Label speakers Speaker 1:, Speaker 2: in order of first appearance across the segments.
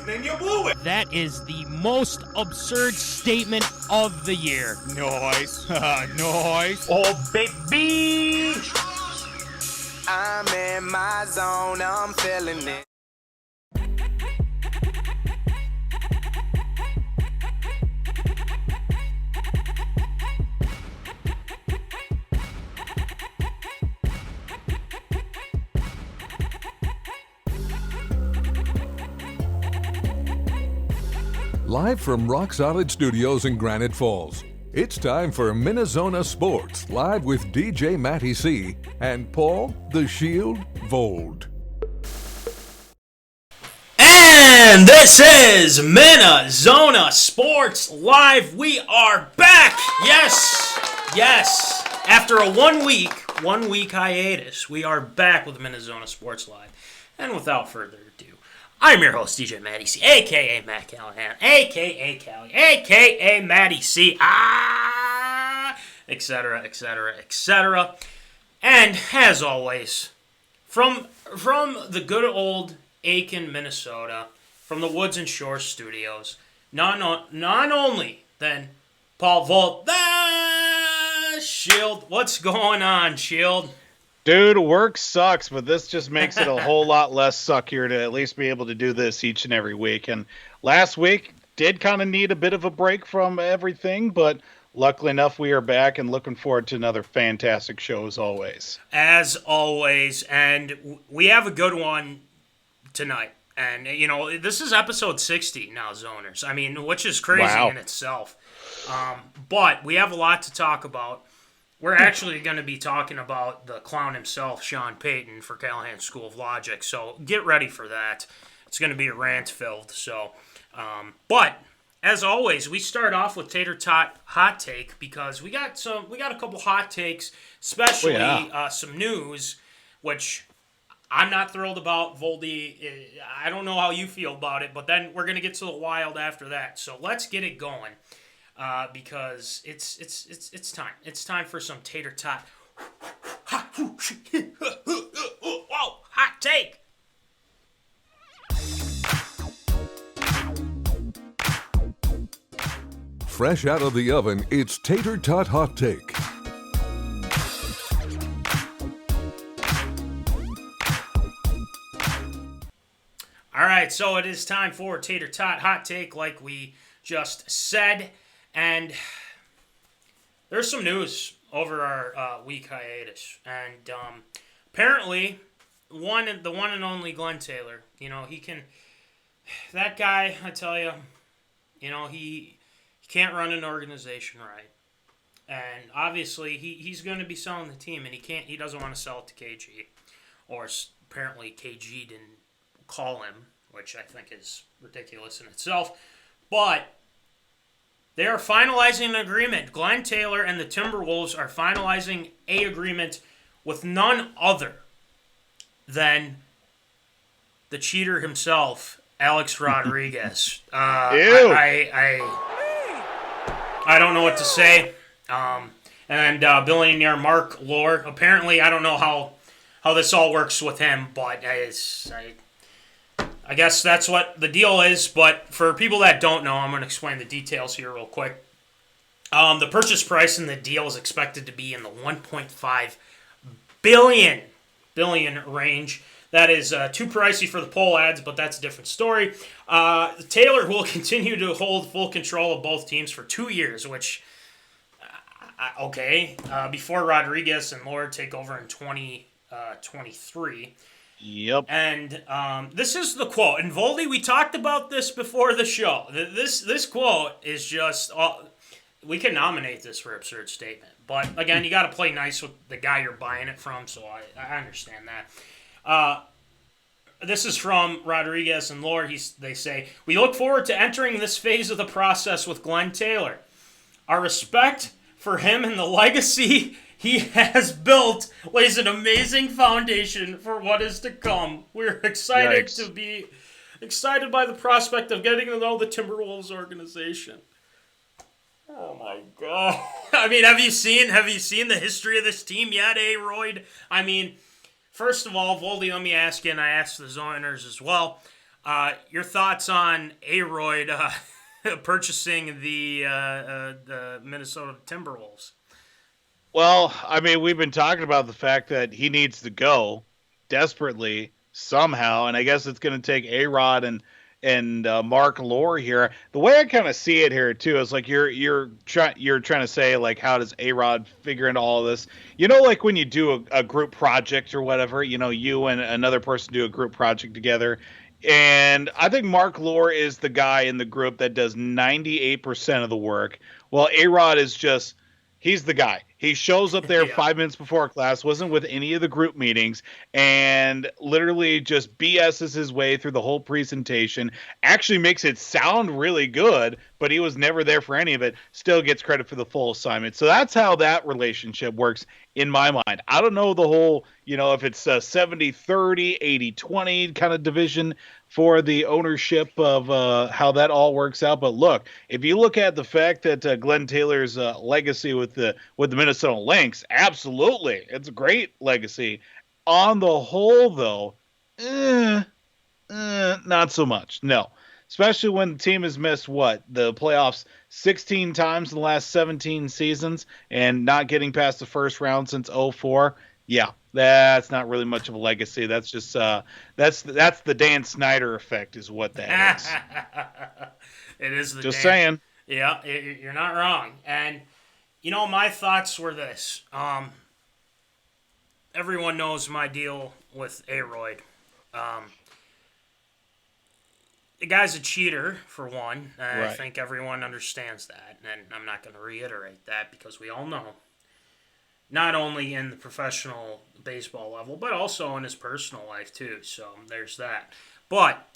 Speaker 1: then you blew it.
Speaker 2: That is the most absurd statement of the year.
Speaker 3: Nice. Nice.
Speaker 1: Oh, baby.
Speaker 4: I'm in my zone, I'm feeling it.
Speaker 5: Live from Rock Solid Studios in Granite Falls, it's time for MInneZona Sports, live with DJ Matty C. and Paul the Shield Vold.
Speaker 6: And this is MInneZona Sports Live. We are back. Yes. After a one week hiatus, we are back with MInneZona Sports Live. And without further ado, I'm your host, DJ Matty C, a.k.a. Matt Callahan, a.k.a. Callie, a.k.a. Matty C, etc., etc., etc. And, as always, from the good old Aiken, Minnesota, from the Woods and Shores Studios, none only than Paul Volt, the Shield. What's going on, Shield?
Speaker 3: Dude, work sucks, but this just makes it a whole lot less suckier to at least be able to do this each and every week. And last week did kind of need a bit of a break from everything, but luckily enough, we are back and looking forward to another fantastic show as always.
Speaker 6: As always, and we have a good one tonight. And, you know, this is episode 60 now, Zoners. I mean, which is crazy in itself. But we have a lot to talk about. We're actually going to be talking about the clown himself, Sean Payton, for Callahan School of Logic. So get ready for that. It's going to be a rant filled. So, but as always, we start off with Tater Tot hot take because we got a couple hot takes, especially some news, which I'm not thrilled about. Voldy, I don't know how you feel about it, but then we're going to get to the wild after that. So let's get it going. Because it's time. It's time for some Tater Tot. Whoa, hot take.
Speaker 5: Fresh out of the oven, it's Tater Tot Hot Take.
Speaker 6: All right, so it is time for Tater Tot Hot Take, like we just said. And there's some news over our week hiatus. And apparently, the one and only Glenn Taylor, you know, that guy, I tell you, you know, he can't run an organization right. And obviously, he's going to be selling the team, and he doesn't want to sell it to KG. Or apparently KG didn't call him, which I think is ridiculous in itself. But they are finalizing an agreement. Glenn Taylor and the Timberwolves are finalizing an agreement with none other than the cheater himself, Alex Rodriguez. I don't know what to say. And billionaire Mark Lore. Apparently, I don't know how this all works with him, but I guess that's what the deal is, but for people that don't know, I'm going to explain the details here real quick. The purchase price in the deal is expected to be in the $1.5 billion range. That is too pricey for the poll ads, but that's a different story. Taylor will continue to hold full control of both teams for 2 years, which, before Rodriguez and Lord take over in 2023.
Speaker 3: Yep.
Speaker 6: And this is the quote. And Voldy, we talked about this before the show. This quote is just... we can nominate this for absurd statement. But, again, you got to play nice with the guy you're buying it from, so I understand that. This is from Rodriguez and Lord. They say, "We look forward to entering this phase of the process with Glenn Taylor. Our respect for him and the legacy he has built lays an amazing foundation for what is to come. We're excited to be excited by the prospect of getting to know the Timberwolves organization." Oh my God! I mean, have you seen the history of this team yet, A-Roid? I mean, first of all, Voldy, let me ask you, and I asked the Zoners as well. Your thoughts on A-Roid purchasing the Minnesota Timberwolves?
Speaker 3: Well, I mean, we've been talking about the fact that he needs to go desperately somehow, and I guess it's going to take A-Rod and Mark Lore here. The way I kind of see it here too is like you're trying to say, like, how does A-Rod figure into all of this? You know, like when you do a group project or whatever, you know, you and another person do a group project together. And I think Mark Lore is the guy in the group that does 98% of the work. Well, A-Rod is just, he's the guy. He shows up there 5 minutes before class, wasn't with any of the group meetings, and literally just BS's his way through the whole presentation. Actually makes it sound really good, but he was never there for any of it. Still gets credit for the full assignment. So that's how that relationship works in my mind. I don't know the whole, you know, if it's a 70-30, 80-20 kind of division for the ownership of how that all works out. But look, if you look at the fact that Glenn Taylor's legacy with the Minnesota Lynx, absolutely, it's a great legacy. On the whole, though, not so much. No, especially when the team has missed the playoffs 16 times in the last 17 seasons and not getting past the first round since 2004. Yeah, that's not really much of a legacy. That's just that's the Dan Snyder effect, is what that is.
Speaker 6: It is the
Speaker 3: just saying.
Speaker 6: Yeah, you're not wrong. And you know, my thoughts were this. Everyone knows my deal with A-Roid. The guy's a cheater, for one. Right. I think everyone understands that. And I'm not going to reiterate that because we all know. Not only in the professional baseball level, but also in his personal life, too. So there's that. But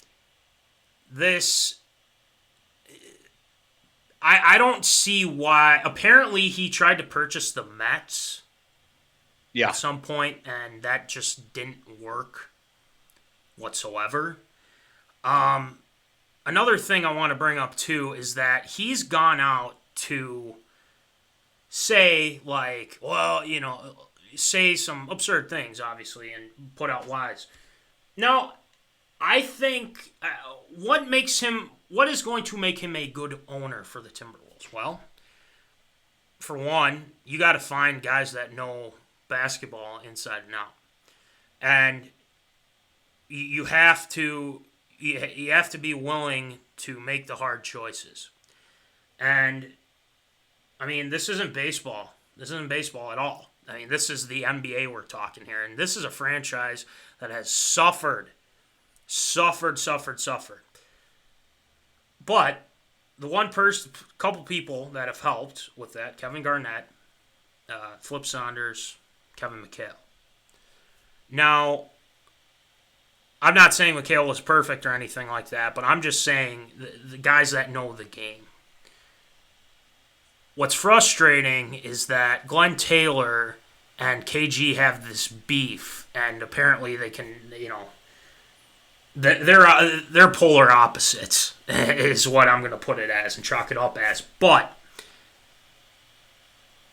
Speaker 6: this, I don't see why. Apparently, he tried to purchase the Mets at some point, and that just didn't work whatsoever. Another thing I want to bring up, too, is that he's gone out to say, like, well, you know, say some absurd things, obviously, and put out lies. Now, I think what is going to make him a good owner for the Timberwolves? Well, for one, you got to find guys that know basketball inside and out. And you have to be willing to make the hard choices. And I mean, this isn't baseball. This isn't baseball at all. I mean, this is the NBA we're talking here. And this is a franchise that has suffered. But the couple people that have helped with that, Kevin Garnett, Flip Saunders, Kevin McHale. Now, I'm not saying McHale was perfect or anything like that, but I'm just saying the guys that know the game. What's frustrating is that Glenn Taylor and KG have this beef, and apparently they can, you know, they're polar opposites, is what I'm going to put it as and chalk it up as. But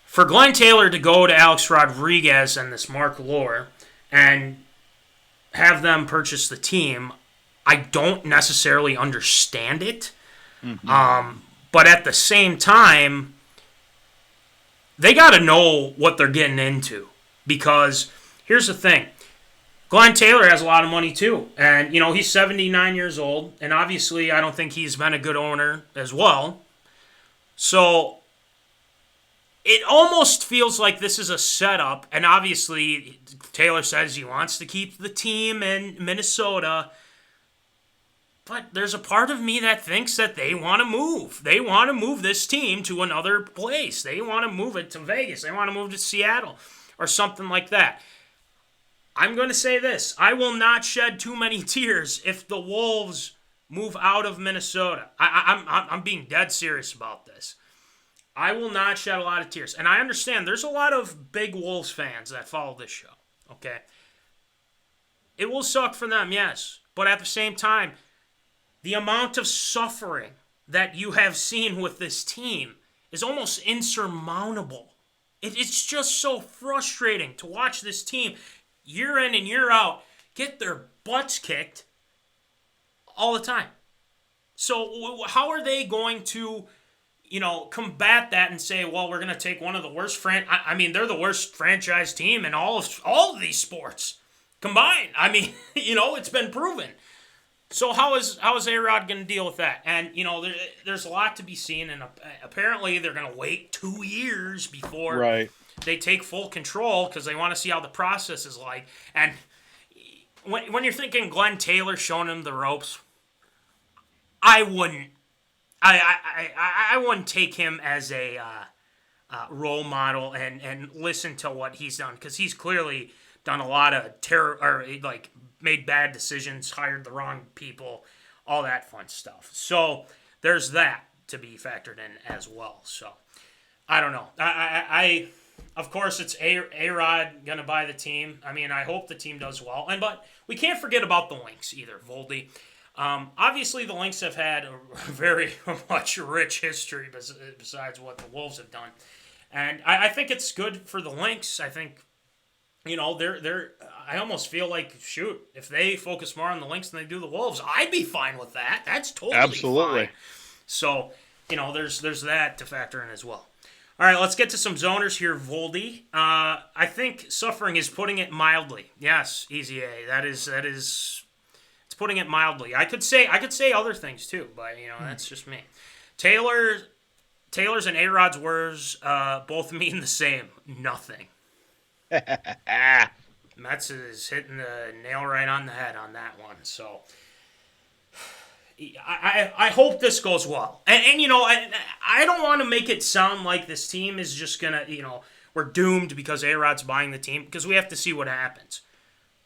Speaker 6: for Glenn Taylor to go to Alex Rodriguez and this Mark Lore and have them purchase the team, I don't necessarily understand it. Mm-hmm. But at the same time, they got to know what they're getting into. Because here's the thing. Glenn Taylor has a lot of money too. And, you know, he's 79 years old. And obviously, I don't think he's been a good owner as well. So it almost feels like this is a setup. And obviously, Taylor says he wants to keep the team in Minnesota. But there's a part of me that thinks that they want to move. They want to move this team to another place. They want to move it to Vegas. They want to move to Seattle or something like that. I'm going to say this. I will not shed too many tears if the Wolves move out of Minnesota. I'm being dead serious about this. I will not shed a lot of tears. And I understand there's a lot of big Wolves fans that follow this show. Okay? It will suck for them, yes. But at the same time, the amount of suffering that you have seen with this team is almost insurmountable. It's just so frustrating to watch this team year in and year out get their butts kicked all the time. So how are they going to, combat that and say, well, we're going to take one of the worst I mean, they're the worst franchise team in all of these sports combined. I mean, it's been proven. So how is A-Rod going to deal with that? And, there's a lot to be seen, and apparently they're going to wait 2 years before they take full control because they want to see how the process is like. And when you're thinking Glenn Taylor showing him the ropes, I wouldn't take him as a role model and listen to what he's done, because he's clearly done a lot of made bad decisions, hired the wrong people, all that fun stuff. So there's that to be factored in as well. So I don't know. I of course it's A-Rod gonna buy the team. I mean, I hope the team does well, but we can't forget about the Lynx either, Voldy. Obviously, the Lynx have had a very much rich history besides what the Wolves have done. And I think it's good for the Lynx. I think, they're I almost feel like, shoot, if they focus more on the Lynx than they do the Wolves, I'd be fine with that. That's totally fine. So, there's that to factor in as well. All right, let's get to some zoners here, Voldy. I think suffering is putting it mildly. Yes, Easy A. That is putting it mildly. I could say other things too, but that's just me. Taylor's and A-Rod's words both mean the same. Nothing. Mets is hitting the nail right on the head on that one. So I hope this goes well. And I don't want to make it sound like this team is just gonna, we're doomed because A-Rod's buying the team, because we have to see what happens.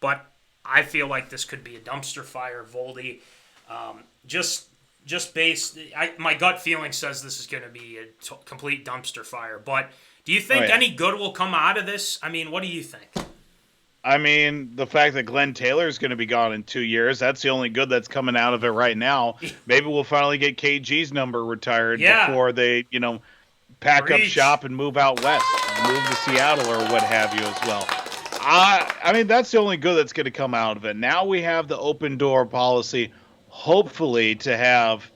Speaker 6: But I feel like this could be a dumpster fire, Voldy. Just based, my gut feeling says this is going to be a complete dumpster fire. But do you think any good will come out of this? I mean, what do you think?
Speaker 3: I mean, the fact that Glenn Taylor is going to be gone in 2 years, that's the only good that's coming out of it right now. Maybe we'll finally get KG's number retired before they, pack up shop and move out west, move to Seattle or what have you as well. I mean, that's the only good that's going to come out of it. Now we have the open door policy, hopefully, to have,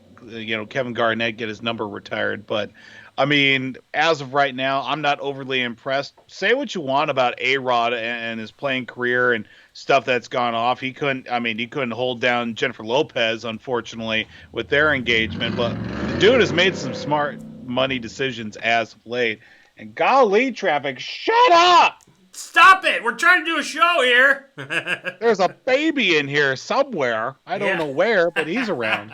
Speaker 3: Kevin Garnett get his number retired. But, I mean, as of right now, I'm not overly impressed. Say what you want about A-Rod and his playing career and stuff that's gone off. He couldn't hold down Jennifer Lopez, unfortunately, with their engagement. But the dude has made some smart money decisions as of late. And golly, traffic, shut up!
Speaker 6: Stop it! We're trying to do a show here.
Speaker 3: There's a baby in here somewhere. I don't know where, but he's around.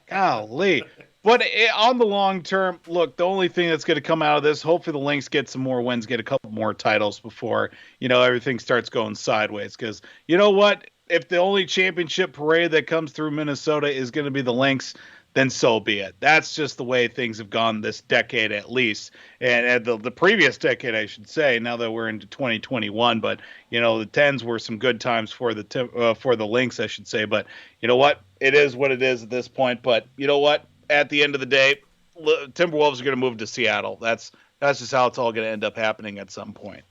Speaker 3: Golly. But on the long term, look, the only thing that's going to come out of this, hopefully the Lynx get some more wins, get a couple more titles before, everything starts going sideways. Because you know what? If the only championship parade that comes through Minnesota is going to be the Lynx, then so be it. That's just the way things have gone this decade at least. And the previous decade, I should say, now that we're into 2021. But, the 10s were some good times for the Lynx, I should say. But you know what? It is what it is at this point. But you know what? At the end of the day, Timberwolves are going to move to Seattle. That's just how it's all going to end up happening at some point.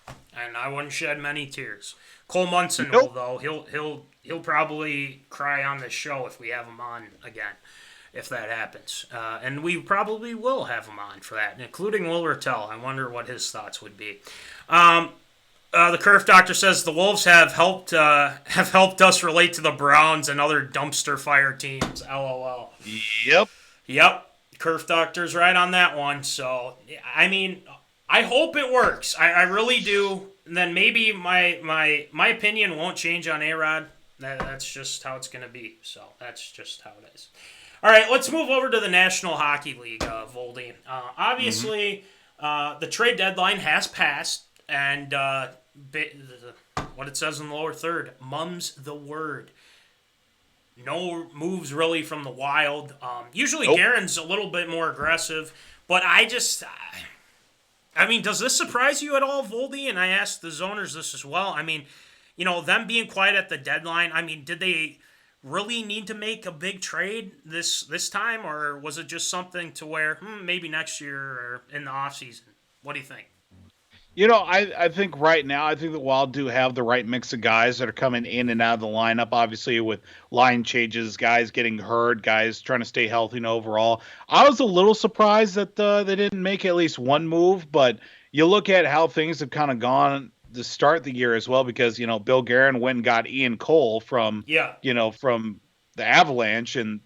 Speaker 6: And I wouldn't shed many tears. Cole Munson will, though. He'll probably cry on this show if we have him on again, if that happens. And we probably will have him on for that, including Will Rattel. I wonder what his thoughts would be. The Curve Doctor says the Wolves have helped us relate to the Browns and other dumpster fire teams. LOL. Yep. Curve Doctor's right on that one. So, I mean, I hope it works. I really do. And then maybe my opinion won't change on A-Rod. That's just how it's going to be. So that's just how it is. All right, let's move over to the National Hockey League, Voldy. Obviously, the trade deadline has passed, and what it says in the lower third, mum's the word. No moves really from the Wild. Usually Guerin's a little bit more aggressive, but I mean, does this surprise you at all, Voldy? And I asked the zoners this as well. I mean, them being quiet at the deadline, I mean, did they really need to make a big trade this time, or was it just something to where maybe next year or in the offseason? What do you think?
Speaker 3: I think right now, I think the Wild do have the right mix of guys that are coming in and out of the lineup. Obviously, with line changes, guys getting hurt, guys trying to stay healthy and overall. I was a little surprised that they didn't make at least one move, but you look at how things have kind of gone to start the year as well, because, Bill Guerin went and got Ian Cole from,
Speaker 6: Yeah.
Speaker 3: From the Avalanche, and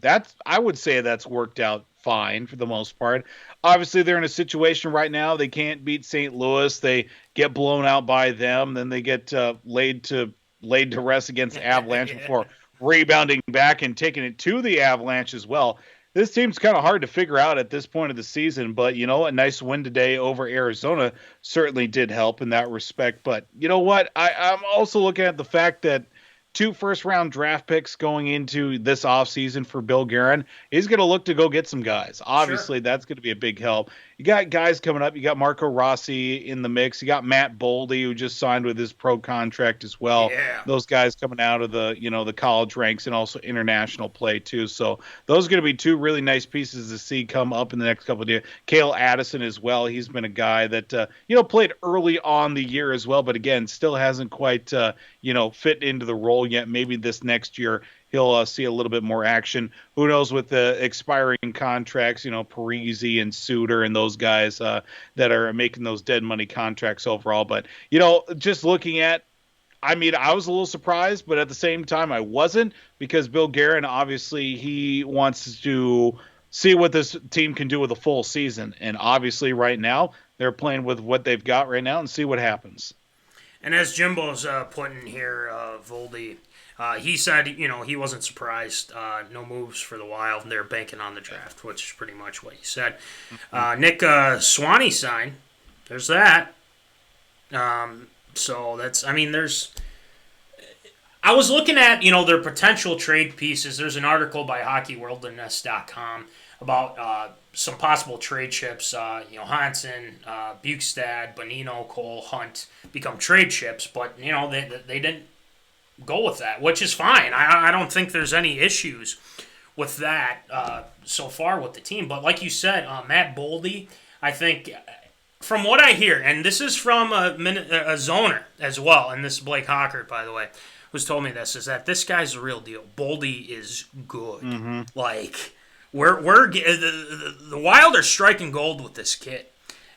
Speaker 3: I would say that's worked out fine for the most part. Obviously, they're in a situation right now. They can't beat St. Louis. They get blown out by them. Then they get laid to rest against the Avalanche before rebounding back and taking it to the Avalanche as well. This team's kind of hard to figure out at this point of the season, but a nice win today over Arizona certainly did help in that respect. But you know what? I'm also looking at the fact that 2 first-round draft picks going into this offseason for Bill Guerin. He's going to look to go get some guys. Obviously, That's going to be a big help. You got guys coming up. You got Marco Rossi in the mix. You got Matt Boldy, who just signed with his pro contract as well.
Speaker 6: Yeah.
Speaker 3: Those guys coming out of the, the college ranks and also international play too. So those are going to be 2 really nice pieces to see come up in the next couple of years. Cale Addison as well. He's been a guy that, played early on the year as well, but again, still hasn't quite, fit into the role yet. Maybe this next year he'll see a little bit more action. Who knows with the expiring contracts, Parisi and Suter and those guys that are making those dead money contracts overall. But, just looking at, I was a little surprised, but at the same time I wasn't, because Bill Guerin, obviously he wants to see what this team can do with a full season. And obviously right now they're playing with what they've got right now and see what happens.
Speaker 6: And as Jimbo's putting here, Voldy, he said, he wasn't surprised. No moves for the Wild. They're banking on the draft, which is pretty much what he said. Nick Swanee signed. There's that. So that's, I was looking at, their potential trade pieces. There's an article by HockeyWorldNess.com about some possible trade chips. Hansen, Bukestad, Bonino, Cole, Hunt become trade chips, but, they didn't go with that, which is fine. I don't think there's any issues with that so far with the team. But like you said, Matt Boldy, I think, from what I hear, and this is from a zoner as well, and this is Blake Hockert, by the way, who's told me this, is that this guy's the real deal. Boldy is good. Mm-hmm. Like, the Wild are striking gold with this kid.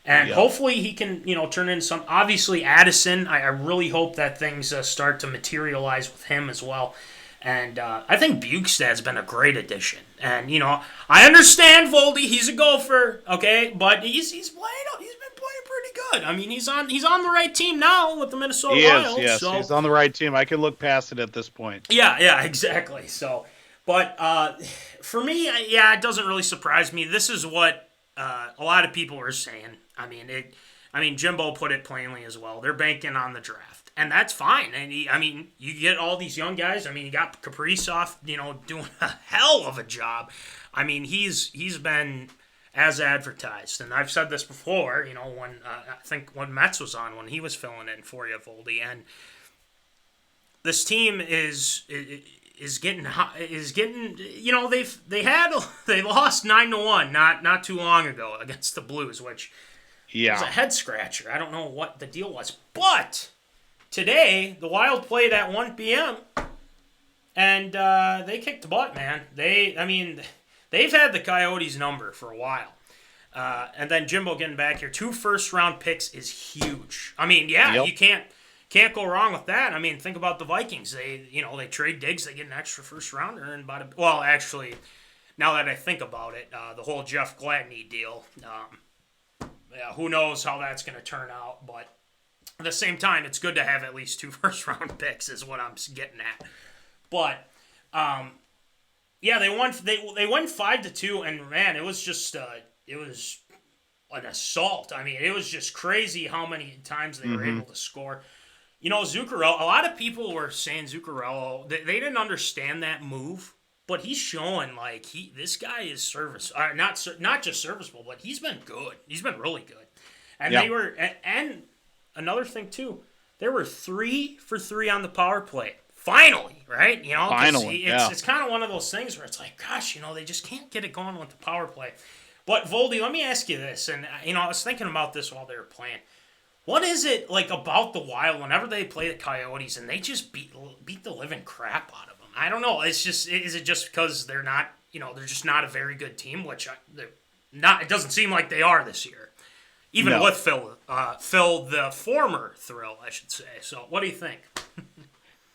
Speaker 6: And hopefully he can, turn in some. Obviously, Addison, I really hope that things start to materialize with him as well. And I think Bukestad's been a great addition. And, I understand Voldy, he's a gopher, okay? But he's been playing pretty good. He's on the right team now with the Minnesota Wild.
Speaker 3: Yes,
Speaker 6: so.
Speaker 3: He's on the right team. I can look past it at this point.
Speaker 6: Yeah, exactly. So, but for me, it doesn't really surprise me. This is what a lot of people are saying. Jimbo put it plainly as well. They're banking on the draft, and that's fine. And you get all these young guys. You got Kaprizov, doing a hell of a job. He's been as advertised, and I've said this before. When I think when Metz was on, when he was filling in for you, Voldy, and this team is getting. They lost 9-1 not too long ago against the Blues, which. Yeah. It was a head scratcher. I don't know what the deal was. But today, the Wild played at 1 p.m. and they kicked the butt, man. They've had the Coyotes number for a while. And then Jimbo getting back here. 2 first-round picks is huge. You can't go wrong with that. Think about the Vikings. They trade Diggs, they get an extra first-rounder. And actually, now that I think about it, the whole Jeff Gladney deal, who knows how that's going to turn out, but at the same time, it's good to have at least 2 first-round picks is what I'm getting at. But, they won 5-2, and, man, it was just it was an assault. It was just crazy how many times they were able to score. Zuccarello, a lot of people were saying Zuccarello, they didn't understand that move. But he's showing this guy is not just serviceable, but he's been good. He's been really good. And they were, and another thing too, they were 3 for 3 on the power play. Finally, right?
Speaker 3: Finally,
Speaker 6: it's kind of one of those things where it's like, gosh, they just can't get it going with the power play. But Voldy, let me ask you this, and I was thinking about this while they were playing. What is it like about the Wild whenever they play the Coyotes and they just beat the living crap out of them? I don't know. Is it just because they're not, they're just not a very good team, which they're not. It doesn't seem like they are this year, even with Phil, the former Thrill, I should say. So, what do you think?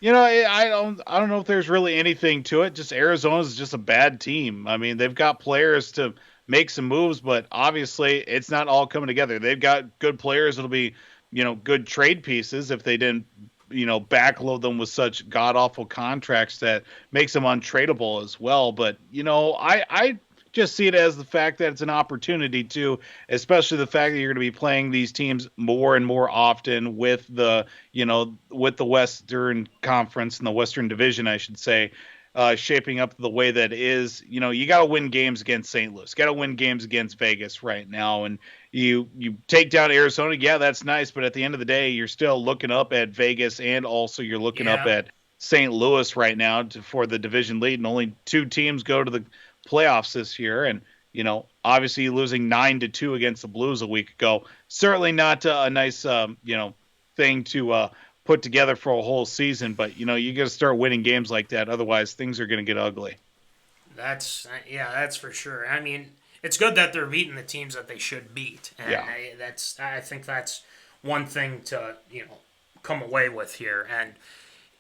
Speaker 3: I don't know if there's really anything to it. Just Arizona's just a bad team. I mean, they've got players to make some moves, but obviously it's not all coming together. They've got good players. It'll be, good trade pieces if they didn't, backload them with such god-awful contracts that makes them untradeable as well. But, I just see it as the fact that it's an opportunity to, especially the fact that you're going to be playing these teams more and more often with the, with the Western Conference and the Western Division, I should say, shaping up the way that is. You got to win games against St. Louis, got to win games against Vegas right now. And you take down Arizona. Yeah, that's nice. But at the end of the day, you're still looking up at Vegas, and also you're looking up at St. Louis right now for the division lead. And only 2 teams go to the playoffs this year. And, obviously losing 9-2 against the Blues a week ago, certainly not a nice, thing to, put together for a whole season, but you got to start winning games like that. Otherwise, things are going to get ugly.
Speaker 6: That's for sure. I mean, it's good that they're beating the teams that they should beat, and I think that's one thing to come away with here. And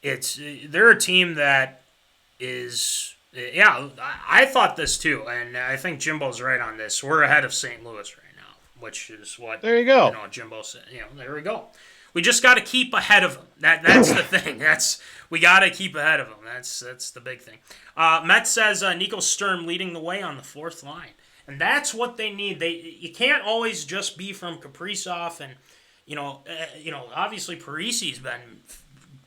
Speaker 6: they're a team that is I thought this too, and I think Jimbo's right on this. We're ahead of St. Louis right now, which is what
Speaker 3: there you go.
Speaker 6: Jimbo said. There we go. We just got to keep ahead of them. That's the thing. We got to keep ahead of them. That's the big thing. Met says Nico Sturm leading the way on the 4th line, and that's what they need. You can't always just be from Kaprizov, and obviously Parisi's been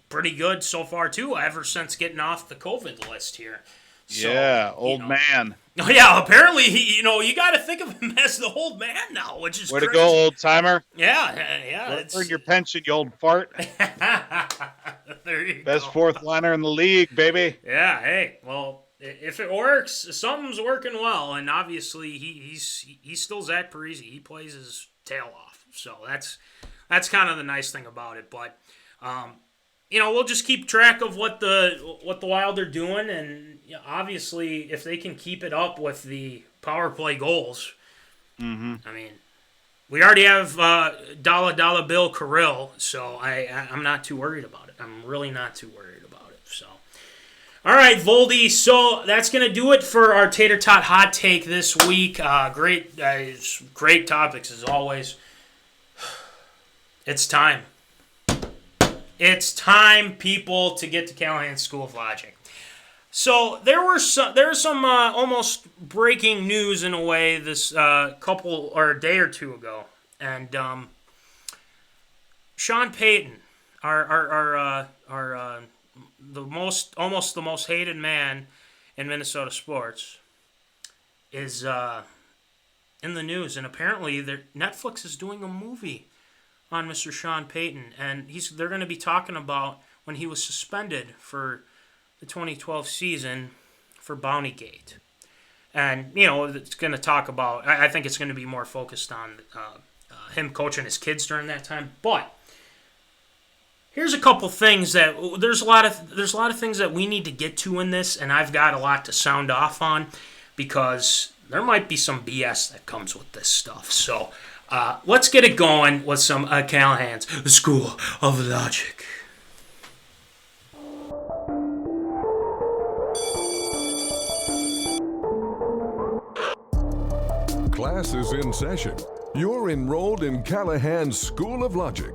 Speaker 6: pretty good so far too, ever since getting off the COVID list here. So,
Speaker 3: old man.
Speaker 6: Oh yeah, apparently you got to think of him as the old man now, which is
Speaker 3: way
Speaker 6: crazy.
Speaker 3: to go, old timer.
Speaker 6: Yeah.
Speaker 3: Earn your pension, you old fart.
Speaker 6: There you
Speaker 3: Best
Speaker 6: go.
Speaker 3: 4th liner in the league, baby.
Speaker 6: Yeah. Hey, well, if it works, something's working well, and obviously he's still Zach Parise. He plays his tail off, so that's kind of the nice thing about it. But we'll just keep track of what the Wild are doing, and obviously if they can keep it up with the power play goals, I mean, we already have Dollar Bill Kirill, so I'm not too worried about it. I'm really not too worried about it. So, all right, Voldy. So that's gonna do it for our Tater Tot hot take this week. Great topics as always. It's time. It's time, people, to get to Callahan School of Logic. So there's some almost breaking news in a way this couple or a day or two ago, and Sean Payton, our the most hated man in Minnesota sports, is in the news, and apparently Netflix is doing a movie on Mr. Sean Payton, and they're going to be talking about when he was suspended for the 2012 season for Bountygate. And, it's going to talk about, I think it's going to be more focused on him coaching his kids during that time. But here's a couple things that, there's a lot of things that we need to get to in this, and I've got a lot to sound off on, because there might be some BS that comes with this stuff. So, let's get it going with some Callahan's School of Logic.
Speaker 5: Class is in session. You're enrolled in Callahan's School of Logic.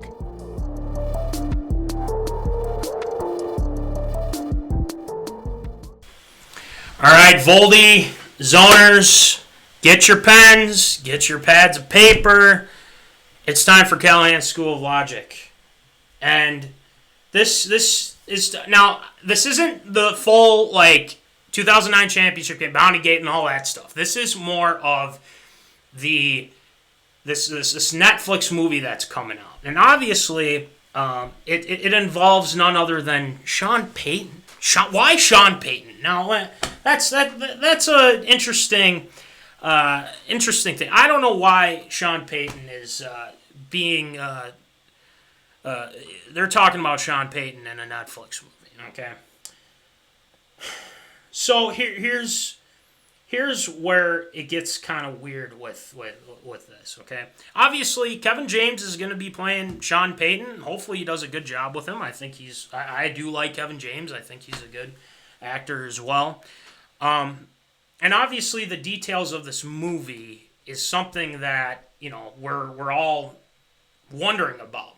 Speaker 6: All right, Voldy, zoners, get your pens, get your pads of paper. It's time for Callahan School of Logic. And this isn't the full 2009 championship game, Bountygate and all that stuff. This is more of this Netflix movie that's coming out. And obviously it involves none other than Sean Payton. Why Sean Payton? Now that's a interesting thing. I don't know why Sean Payton is being they're talking about Sean Payton in a Netflix movie, okay? So here's where it gets kind of weird with this, okay? Obviously, Kevin James is going to be playing Sean Payton. Hopefully he does a good job with him. I think I do like Kevin James. I think he's a good actor as well. And obviously the details of this movie is something that, we're all wondering about.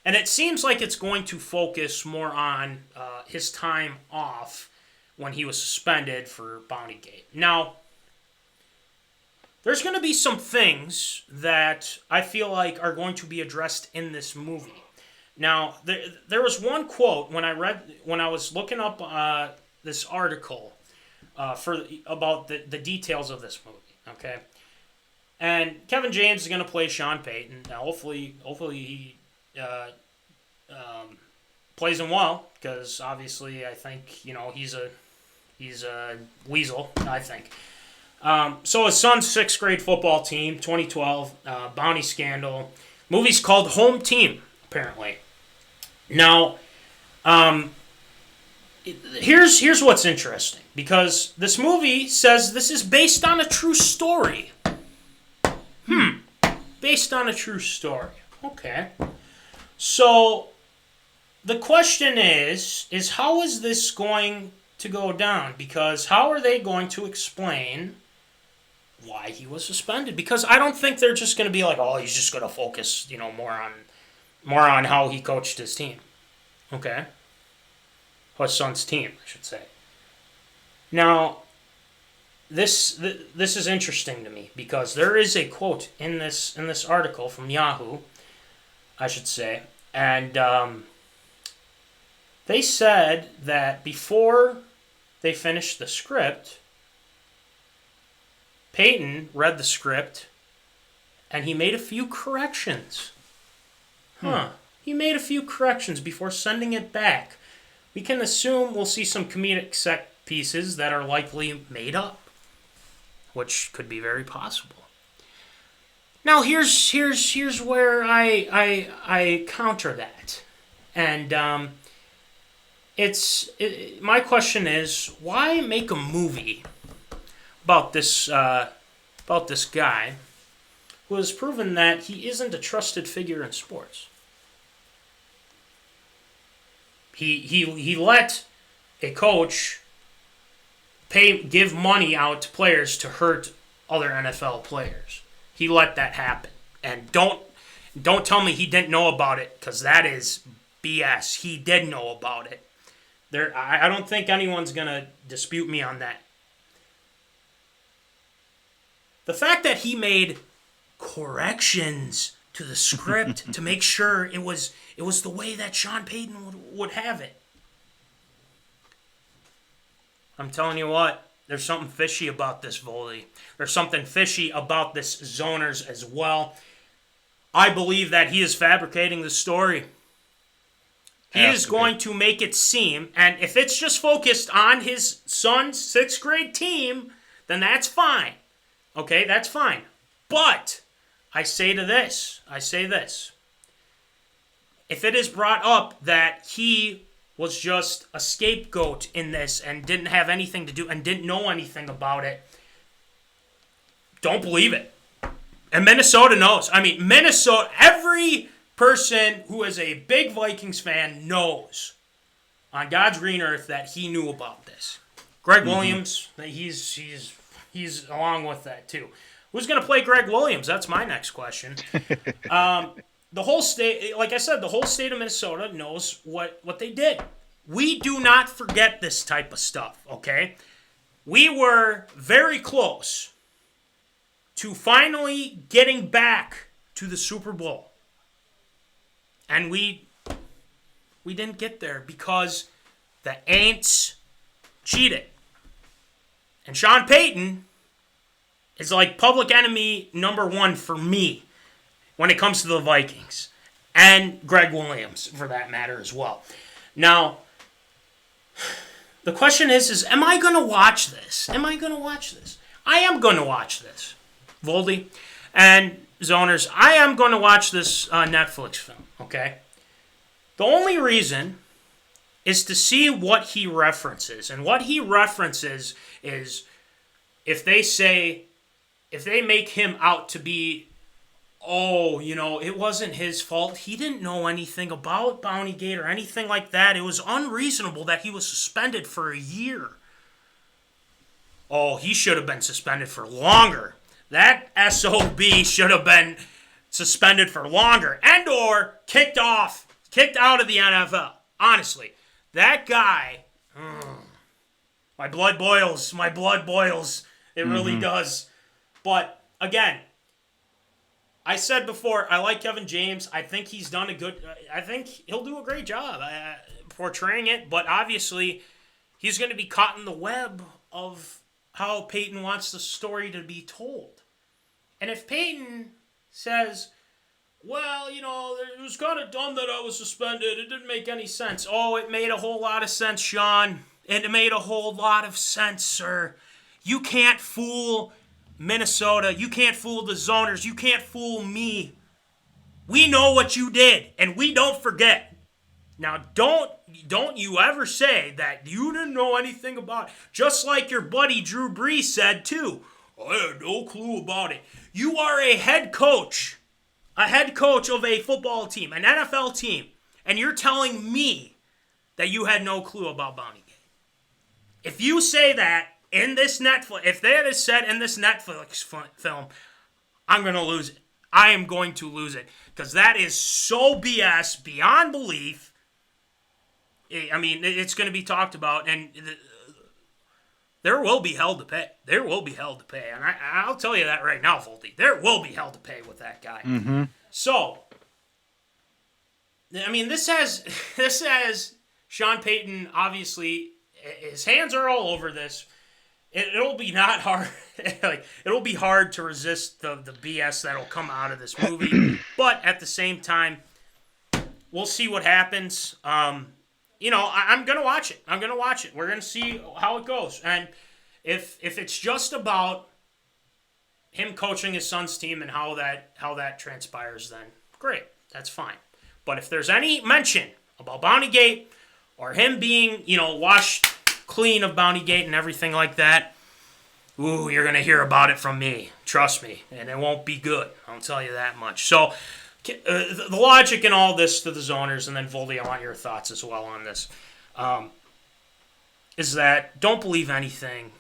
Speaker 6: And it seems like it's going to focus more on his time off when he was suspended for Bountygate. Now, there's going to be some things that I feel like are going to be addressed in this movie. Now, there was one quote when I was looking up this article about the details of this movie, okay? And Kevin James is going to play Sean Payton. Now, hopefully he plays him well, because obviously I think he's a weasel, I think. So his son's 6th grade football team, 2012, Bounty Scandal. Movie's called Home Team, apparently. Now, here's what's interesting, because this movie says this is based on a true story. Based on a true story. Okay. So, the question is how is this going to go down? Because how are they going to explain why he was suspended? Because I don't think they're just going to be like, oh, he's just going to focus, more on how he coached his team. Okay? His son's team, I should say. Now, this is interesting to me, because there is a quote in this article from Yahoo, I should say, and they said that before they finished the script, Payton read the script and he made a few corrections. He made a few corrections before sending it back. We can assume we'll see some comedic set pieces that are likely made up, which could be very possible. Now here's where I counter that, and my question is, why make a movie about this guy who has proven that he isn't a trusted figure in sports? He let a coach give money out to players to hurt other NFL players. He let that happen. And don't tell me he didn't know about it, because that is BS. He did know about it. I don't think anyone's going to dispute me on that. The fact that he made corrections to the script to make sure it was the way that Sean Payton would have it. I'm telling you what, there's something fishy about this, Voldy. There's something fishy about this Zoners as well. I believe that he is fabricating the story. He is going to make it seem, and if it's just focused on his son's 6th grade team, then that's fine. Okay, that's fine. But I say this. If it is brought up that he was just a scapegoat in this and didn't have anything to do and didn't know anything about it, don't believe it. And Minnesota knows. I mean, Minnesota, every person who is a big Vikings fan knows on God's green earth that he knew about this. Greg Williams, he's along with that too. Who's going to play Greg Williams? That's my next question. The whole state, like I said, the whole state of Minnesota knows what they did. We do not forget this type of stuff, okay? We were very close to finally getting back to the Super Bowl. And we didn't get there because the Aints cheated. And Sean Payton is like public enemy number 1 for me when it comes to the Vikings. And Greg Williams, for that matter, as well. Now, the question is am I going to watch this? I am going to watch this. Voldy and Zoners, I am going to watch this Netflix film, okay? The only reason is to see what he references. And what he references is if they make him out to be, oh, it wasn't his fault. He didn't know anything about Bountygate or anything like that. It was unreasonable that he was suspended for a year. Oh, he should have been suspended for longer. That SOB should have been suspended for longer and or kicked out of the NFL. Honestly, that guy, my blood boils. It really does. But again, I said before, I like Kevin James. I think he's done I think he'll do a great job portraying it, but obviously he's going to be caught in the web of how Payton wants the story to be told. And if Payton says, well, it was kind of dumb that I was suspended. It didn't make any sense. Oh, it made a whole lot of sense, Sean. It made a whole lot of sense, sir. You can't fool Minnesota. You can't fool the Zoners. You can't fool me. We know what you did, and we don't forget. Now, don't you ever say that you didn't know anything about it. Just like your buddy Drew Brees said, too. I had no clue about it. You are a head coach of a football team, an NFL team, and you're telling me that you had no clue about Bountygate. If you say that in this Netflix, if they had said in this Netflix film, I'm going to lose it. I am going to lose it because that is so BS beyond belief. I mean, it's going to be talked about, and there will be hell to pay. There will be hell to pay, and I'll tell you that right now, Volty. There will be hell to pay with that guy.
Speaker 3: Mm-hmm.
Speaker 6: So, I mean, this has Sean Payton, obviously, his hands are all over this. It'll be not hard. It'll be hard to resist the BS that'll come out of this movie. But at the same time, we'll see what happens. I'm going to watch it. We're going to see how it goes. And if it's just about him coaching his son's team and how that transpires, then great. That's fine. But if there's any mention about Bountygate or him being, washed clean of Bountygate and everything like that, ooh, you're going to hear about it from me. Trust me. And it won't be good. I'll tell you that much. So the logic in all this to the Zoners, and then Voldy, I want your thoughts as well on this, is that don't believe anything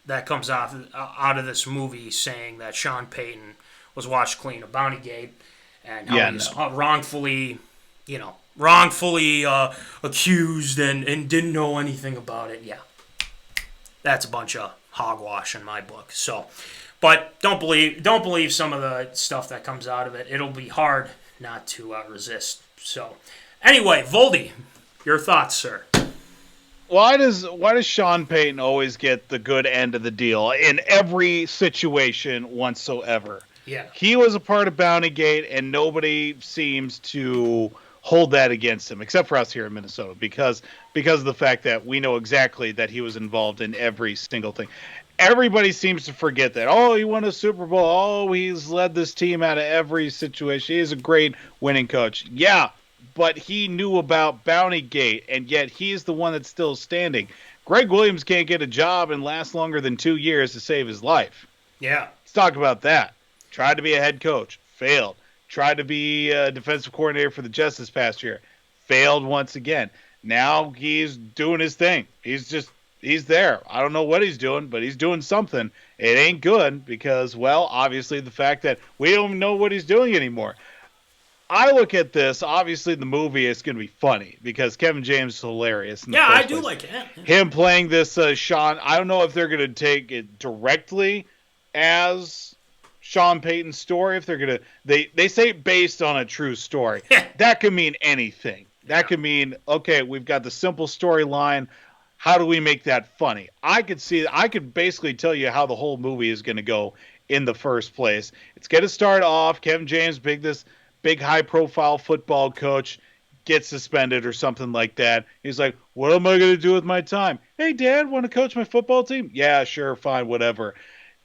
Speaker 6: that comes out of this movie saying that Sean Payton was washed clean of Bountygate and how he's wrongfully accused and didn't know anything about it. Yeah, that's a bunch of hogwash in my book. So, but don't believe some of the stuff that comes out of it. It'll be hard not to resist. So, anyway, Voldy, your thoughts, sir.
Speaker 3: Why does Sean Payton always get the good end of the deal in every situation whatsoever?
Speaker 6: Yeah,
Speaker 3: he was a part of Bountygate, and nobody seems to hold that against him, except for us here in Minnesota, because of the fact that we know exactly that he was involved in every single thing. Everybody seems to forget that. Oh, he won a Super Bowl. Oh, he's led this team out of every situation. He's a great winning coach. Yeah, but he knew about Bountygate, and yet he's the one that's still standing. Greg Williams can't get a job and last longer than 2 years to save his life.
Speaker 6: Yeah.
Speaker 3: Let's talk about that. Tried to be a head coach. Failed. Tried to be a defensive coordinator for the Jets this past year. Failed once again. Now he's doing his thing. He's there. I don't know what he's doing, but he's doing something. It ain't good because, well, obviously the fact that we don't even know what he's doing anymore. I look at this, obviously the movie is going to be funny because Kevin James is hilarious.
Speaker 6: Yeah, I do like it. Yeah.
Speaker 3: Him playing this Sean, I don't know if they're going to take it directly as Sean Payton's story, if they're going to, they say based on a true story. That could mean anything. That could mean, okay, we've got the simple storyline. How do we make that funny? I could basically tell you how the whole movie is going to go in the first place. It's going to start off, Kevin James, big high-profile football coach, gets suspended or something like that. He's like, what am I going to do with my time? Hey, Dad, want to coach my football team? Yeah, sure, fine, whatever.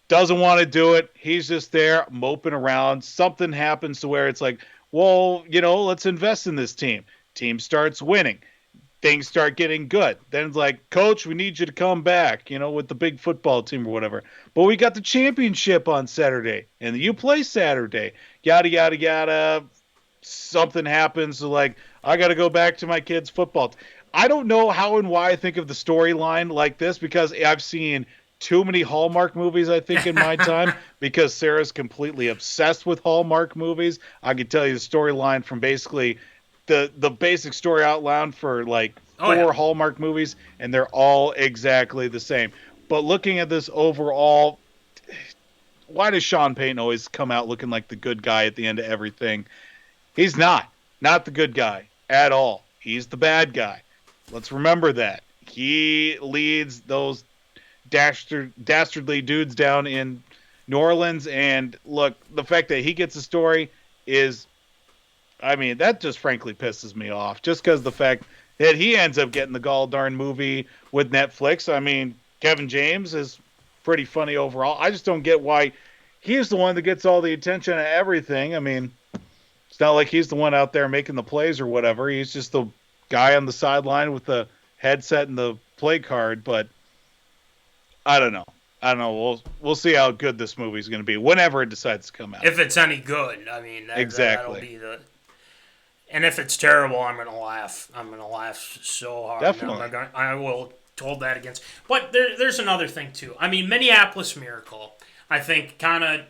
Speaker 3: Doesn't want to do it. He's just there moping around. Something happens to where it's like, well, let's invest in this team. Team starts winning. Things start getting good. Then it's like, Coach, we need you to come back, with the big football team or whatever. But we got the championship on Saturday, and you play Saturday. Yada, yada, yada. Something happens, so like, I got to go back to my kids' football. I don't know how and why I think of the storyline like this, because I've seen too many Hallmark movies, I think, in my time, because Sarah's completely obsessed with Hallmark movies. I could tell you the storyline from basically the basic story outline for like four Hallmark movies, and they're all exactly the same. But looking at this overall, why does Sean Payton always come out looking like the good guy at the end of everything? He's not the good guy at all. He's the bad guy. Let's remember that. He leads those dastardly dudes down in New Orleans, and look, the fact that he gets a story is, that just frankly pisses me off, just because the fact that he ends up getting the gall darn movie with Netflix. Kevin James is pretty funny overall. I just don't get why he's the one that gets all the attention and everything. It's not like he's the one out there making the plays or whatever. He's just the guy on the sideline with the headset and the play card, but I don't know. We'll see how good this movie is going to be whenever it decides to come out.
Speaker 6: If it's any good,
Speaker 3: exactly.
Speaker 6: That'll be the. And if it's terrible, I'm going to laugh. I'm going to laugh so hard.
Speaker 3: Definitely.
Speaker 6: I will hold that against. But there's another thing too. Minneapolis Miracle, I think, kind of,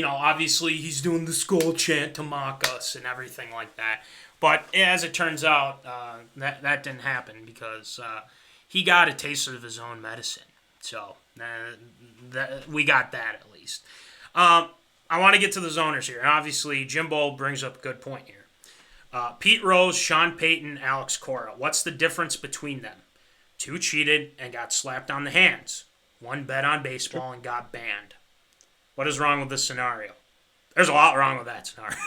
Speaker 6: obviously he's doing the skull chant to mock us and everything like that. But as it turns out, that didn't happen, because he got a taste of his own medicine. So we got that at least. I want to get to the zoners here. And obviously, Jimbo brings up a good point here. Pete Rose, Sean Payton, Alex Cora. What's the difference between them? Two cheated and got slapped on the hands. One bet on baseball and got banned. What is wrong with this scenario? There's a lot wrong with that scenario.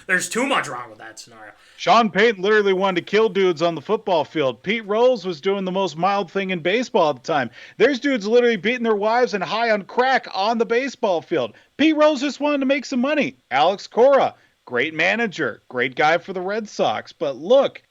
Speaker 6: there's too much wrong with that scenario.
Speaker 3: Sean Payton literally wanted to kill dudes on the football field. Pete Rose was doing the most mild thing in baseball at the time. There's dudes literally beating their wives and high on crack on the baseball field. Pete Rose just wanted to make some money. Alex Cora, great manager, great guy for the Red Sox. But look,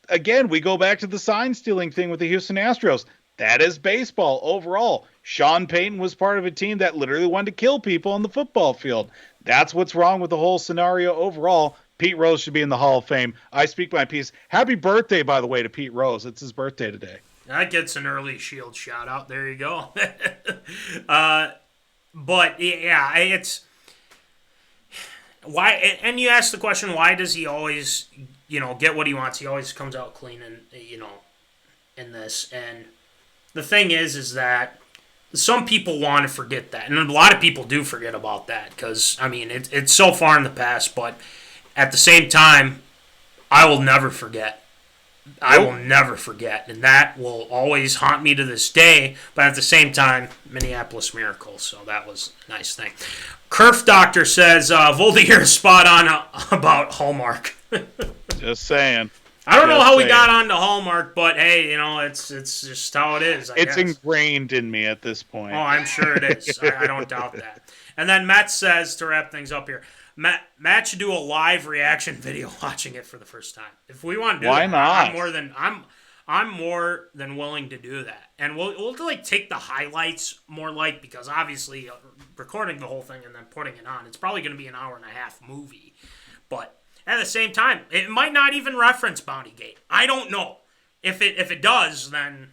Speaker 3: again, we go back to the sign stealing thing with the Houston Astros. That is baseball overall. Sean Payton was part of a team that literally wanted to kill people on the football field. That's what's wrong with the whole scenario overall. Pete Rose should be in the Hall of Fame. I speak my piece. Happy birthday, by the way, to Pete Rose. It's his birthday today.
Speaker 6: That gets an early Shield shout out. There you go. But yeah, it's why. And you ask the question, why does he always, get what he wants? He always comes out clean, and in this. And the thing is that some people want to forget that, and a lot of people do forget about that, because it's so far in the past. But at the same time, I will never forget. I will never forget, and that will always haunt me to this day. But at the same time, Minneapolis Miracle, so that was a nice thing. Kerf Doctor says, Voldy here is spot on about Hallmark.
Speaker 3: Just saying.
Speaker 6: I don't know how we got on to Hallmark, but hey, it's just how it is, I guess.
Speaker 3: Ingrained in me at this point.
Speaker 6: Oh, I'm sure it is. I don't doubt that. And then Matt says, to wrap things up here, Matt should do a live reaction video watching it for the first time. If we want to do
Speaker 3: Why
Speaker 6: that,
Speaker 3: not?
Speaker 6: I'm more than willing to do that. And we'll take the highlights because obviously recording the whole thing and then putting it on, it's probably going to be an hour and a half movie. But at the same time, it might not even reference Bounty Gate. I don't know. If it does, then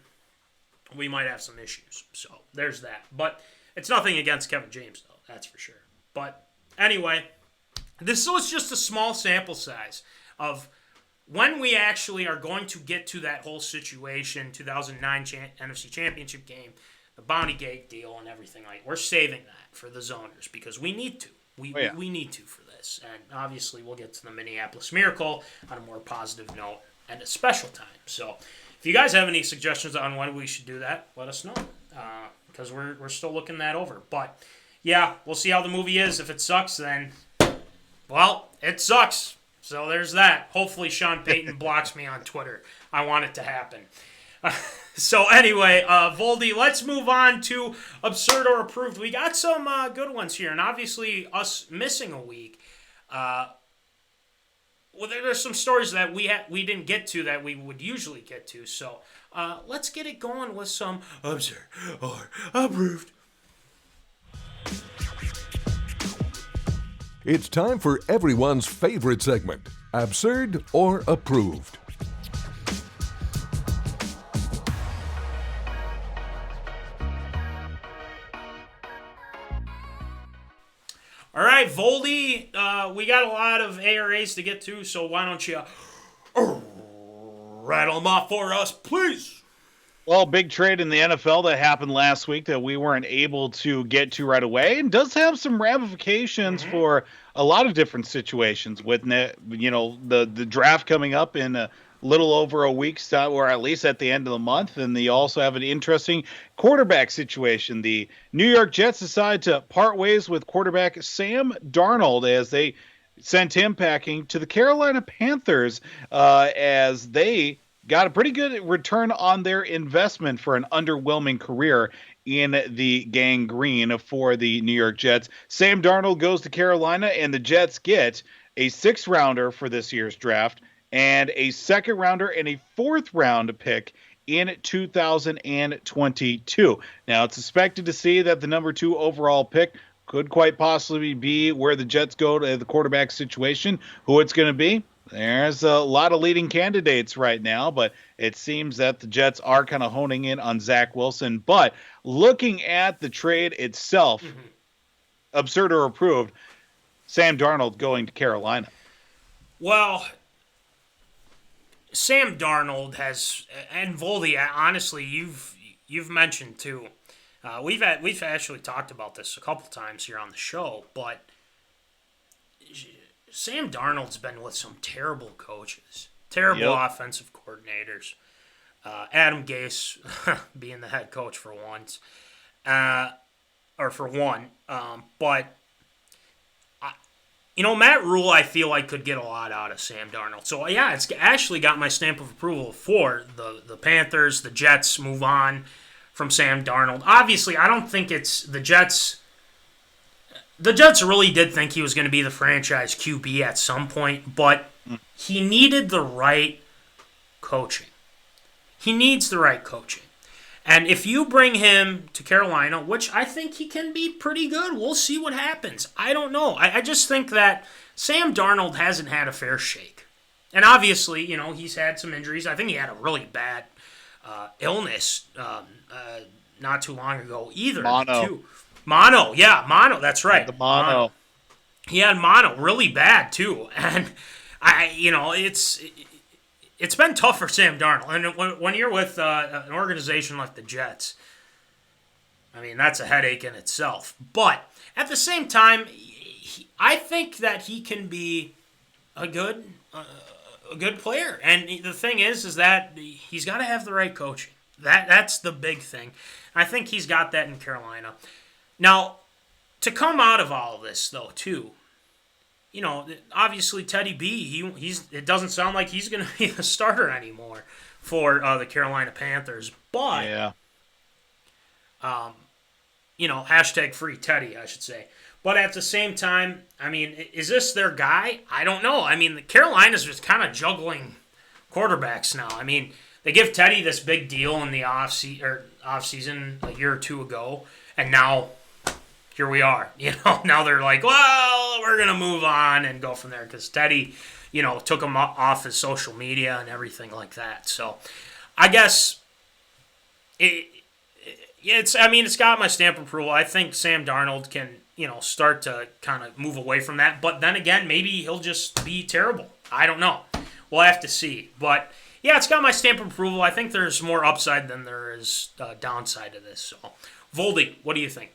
Speaker 6: we might have some issues. So there's that. But it's nothing against Kevin James, though. That's for sure. But anyway, this was just a small sample size of when we actually are going to get to that whole situation, 2009 NFC Championship game, the Bounty Gate deal and everything like that. We're saving that for the zoners because we need to. We need to for this. And obviously we'll get to the Minneapolis Miracle on a more positive note and a special time. So if you guys have any suggestions on when we should do that, let us know. Because we're still looking that over. But yeah, we'll see how the movie is. If it sucks, then, well, it sucks. So there's that. Hopefully Sean Payton blocks me on Twitter. I want it to happen. So anyway, Voldy, let's move on to Absurd or Approved. We got some good ones here, and obviously us missing a week. well, there's some stories that we didn't get to that we would usually get to. So let's get it going with some absurd or approved.
Speaker 5: It's time for everyone's favorite segment, Absurd or Approved.
Speaker 6: All right, Voldy, we got a lot of ARAs to get to, so why don't you rattle them off for us, please?
Speaker 3: Well, big trade in the NFL that happened last week that we weren't able to get to right away, and does have some ramifications for a lot of different situations. With the draft coming up in a little over a week's time, or at least at the end of the month, and they also have an interesting quarterback situation. The New York Jets decide to part ways with quarterback Sam Darnold as they sent him packing to the Carolina Panthers as they got a pretty good return on their investment for an underwhelming career in the gang green for the New York Jets. Sam Darnold goes to Carolina, and the Jets get a 6th rounder for this year's draft and a 2nd rounder and a 4th round pick in 2022. Now, it's expected to see that the number 2 overall pick could quite possibly be where the Jets go to the quarterback situation. Who it's going to be? There's a lot of leading candidates right now, but it seems that the Jets are kind of honing in on Zach Wilson. But looking at the trade itself, absurd or approved, Sam Darnold going to Carolina.
Speaker 6: Well, Sam Darnold has, and Voldy, honestly, you've mentioned too. We've actually talked about this a couple times here on the show, but Sam Darnold's been with some terrible coaches, terrible offensive coordinators. Adam Gase being the head coach for once, but Matt Rule, I feel like could get a lot out of Sam Darnold. So yeah, it's actually got my stamp of approval for the Panthers. The Jets move on from Sam Darnold. Obviously, I don't think it's the Jets. The Jets really did think he was going to be the franchise QB at some point, but he needed the right coaching. He needs the right coaching. And if you bring him to Carolina, which I think he can be pretty good, we'll see what happens. I don't know. I just think that Sam Darnold hasn't had a fair shake. And obviously, he's had some injuries. I think he had a really bad illness not too long ago either. Mono, that's right.
Speaker 3: The mono.
Speaker 6: He had mono really bad too, and it's been tough for Sam Darnold. And when you're with an organization like the Jets, I mean that's a headache in itself. But at the same time, I think that he can be a good player. And the thing is that he's got to have the right coaching. That's the big thing. I think he's got that in Carolina. Now, to come out of all of this, though, too, obviously Teddy B, it doesn't sound like he's going to be the starter anymore for the Carolina Panthers. But, hashtag free Teddy, I should say. But at the same time, I mean, is this their guy? I don't know. I mean, the Carolina's just kind of juggling quarterbacks now. I mean, they give Teddy this big deal in the off-season a year or two ago, and now here we are. Now they're like, well, we're going to move on and go from there because Teddy, took him off his social media and everything like that. So I guess it's got my stamp of approval. I think Sam Darnold can, start to kind of move away from that. But then again, maybe he'll just be terrible. I don't know. We'll have to see. But yeah, it's got my stamp of approval. I think there's more upside than there is downside to this. So, Voldy, what do you think?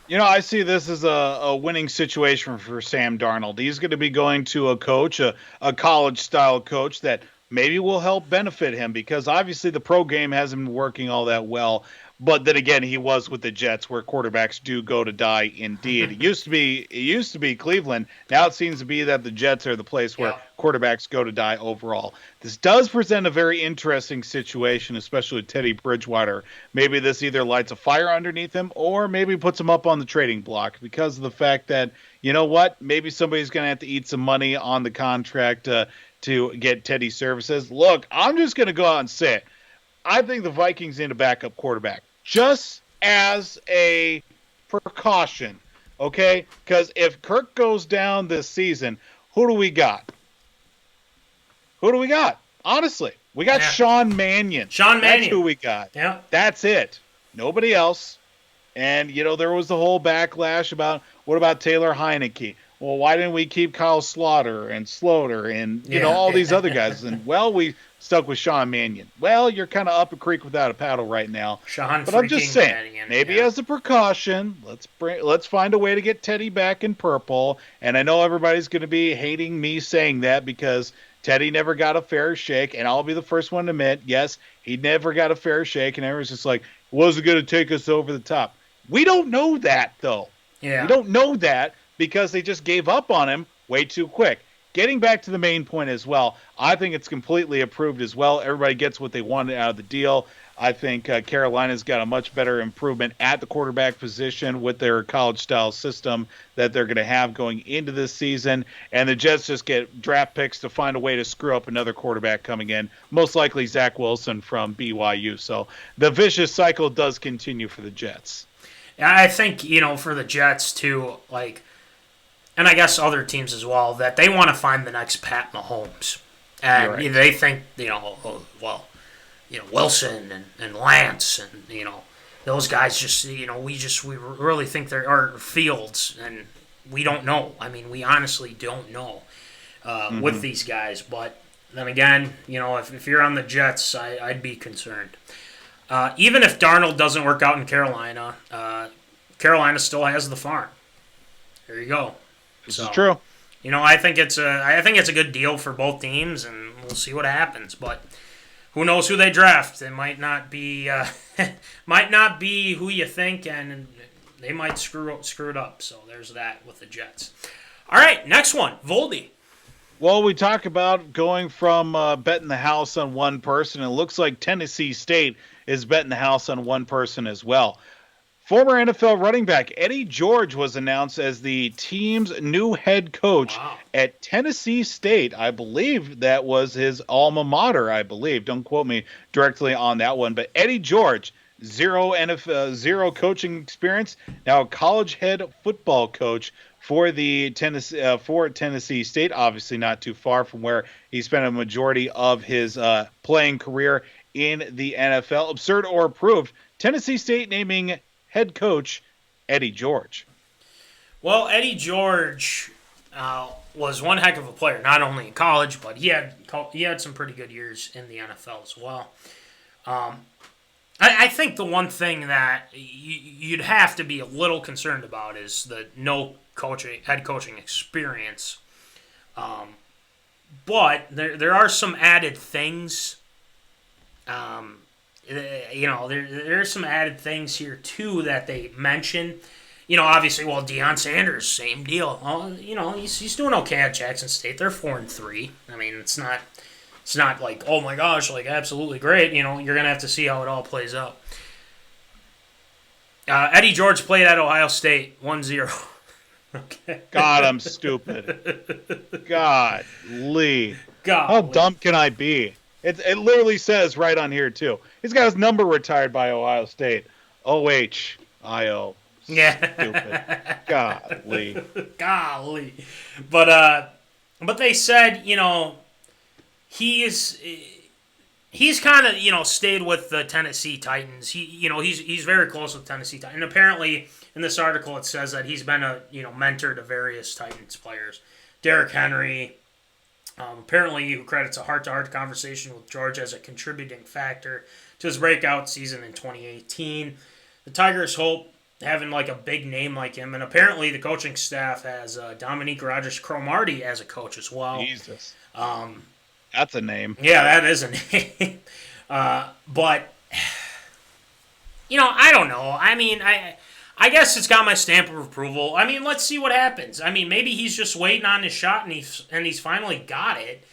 Speaker 3: I see this as a winning situation for Sam Darnold. He's going to be going to a coach, a college-style coach that maybe will help benefit him because obviously the pro game hasn't been working all that well But then again, he was with the Jets, where quarterbacks do go to die. Indeed, it used to be Cleveland. Now it seems to be that the Jets are the place where quarterbacks go to die overall. This does present a very interesting situation, especially with Teddy Bridgewater. Maybe this either lights a fire underneath him, or maybe puts him up on the trading block because of the fact that, you know what, maybe somebody's going to have to eat some money on the contract to get Teddy's services. Look, I'm just going to go out and say it. I think the Vikings need a backup quarterback, just as a precaution, okay? Because if Kirk goes down this season, who do we got? Honestly, we got Sean Mannion. That's who we got.
Speaker 6: Yeah.
Speaker 3: That's it. Nobody else. And, there was the whole backlash about, what about Taylor Heineke? Well, why didn't we keep Kyle Slaughter and Sloter and, all these other guys? And, we stuck with Sean Mannion. Well, you're kind of up a creek without a paddle right now. But I'm just saying,
Speaker 6: Mannion,
Speaker 3: maybe as a precaution, let's find a way to get Teddy back in purple. And I know everybody's going to be hating me saying that because Teddy never got a fair shake, and I'll be the first one to admit, yes, he never got a fair shake, and everyone's just like, was it going to take us over the top? We don't know that, though.
Speaker 6: Yeah.
Speaker 3: We don't know that because they just gave up on him way too quick. Getting back to the main point as well, I think it's completely approved as well. Everybody gets what they wanted out of the deal. I think Carolina's got a much better improvement at the quarterback position with their college-style system that they're going to have going into this season. And the Jets just get draft picks to find a way to screw up another quarterback coming in, most likely Zach Wilson from BYU. So the vicious cycle does continue for the Jets.
Speaker 6: I think, for the Jets, too, and I guess other teams as well, that they want to find the next Pat Mahomes. And they think, Wilson and Lance and, those guys just, we really think there are Fields, and we don't know. I mean, we honestly don't know with these guys. But then again, if you're on the Jets, I'd be concerned. Even if Darnold doesn't work out in Carolina, Carolina still has the farm. There you go.
Speaker 3: This is true.
Speaker 6: I think it's a good deal for both teams, and we'll see what happens. But who knows who they draft? It might not be who you think, and they might screw it up. So there's that with the Jets. All right, next one, Voldy.
Speaker 3: Well, we talk about going from betting the house on one person. It looks like Tennessee State is betting the house on one person as well. Former NFL running back Eddie George was announced as the team's new head coach at Tennessee State. I believe that was his alma mater, I believe. Don't quote me directly on that one. But Eddie George, zero coaching experience, now a college head football coach for Tennessee State. Obviously not too far from where he spent a majority of his playing career in the NFL. Absurd or approved, Tennessee State naming head coach Eddie George.
Speaker 6: Well, Eddie George was one heck of a player, not only in college, but he had some pretty good years in the NFL as well. I think the one thing that you'd have to be a little concerned about is the no head coaching experience. But there are some added things. There are some added things here, too, that they mention. Obviously, Deion Sanders, same deal. He's doing okay at Jackson State. They're 4-3. I mean, it's not like, oh my gosh, absolutely great. You're going to have to see how it all plays out. Eddie George played at Ohio State, 1-0. Okay.
Speaker 3: God, I'm stupid. Godly. How dumb can I be? It literally says right on here, too. He's got his number retired by Ohio State. OHIO.
Speaker 6: Yeah.
Speaker 3: Stupid. Golly.
Speaker 6: Golly. But they said, he's kind of, stayed with the Tennessee Titans. He's very close with Tennessee Titans. And apparently, in this article, it says that he's been a, mentor to various Titans players. Derrick Henry. Apparently, he credits a heart-to-heart conversation with George as a contributing factor to his breakout season in 2018. The Tigers hope having a big name like him, and apparently the coaching staff has Dominique Rodgers-Cromartie as a coach as well.
Speaker 3: Jesus. That's a name.
Speaker 6: Yeah, that is a name. But I don't know. I mean, I guess it's got my stamp of approval. I mean, let's see what happens. I mean, maybe he's just waiting on his shot and he's finally got it.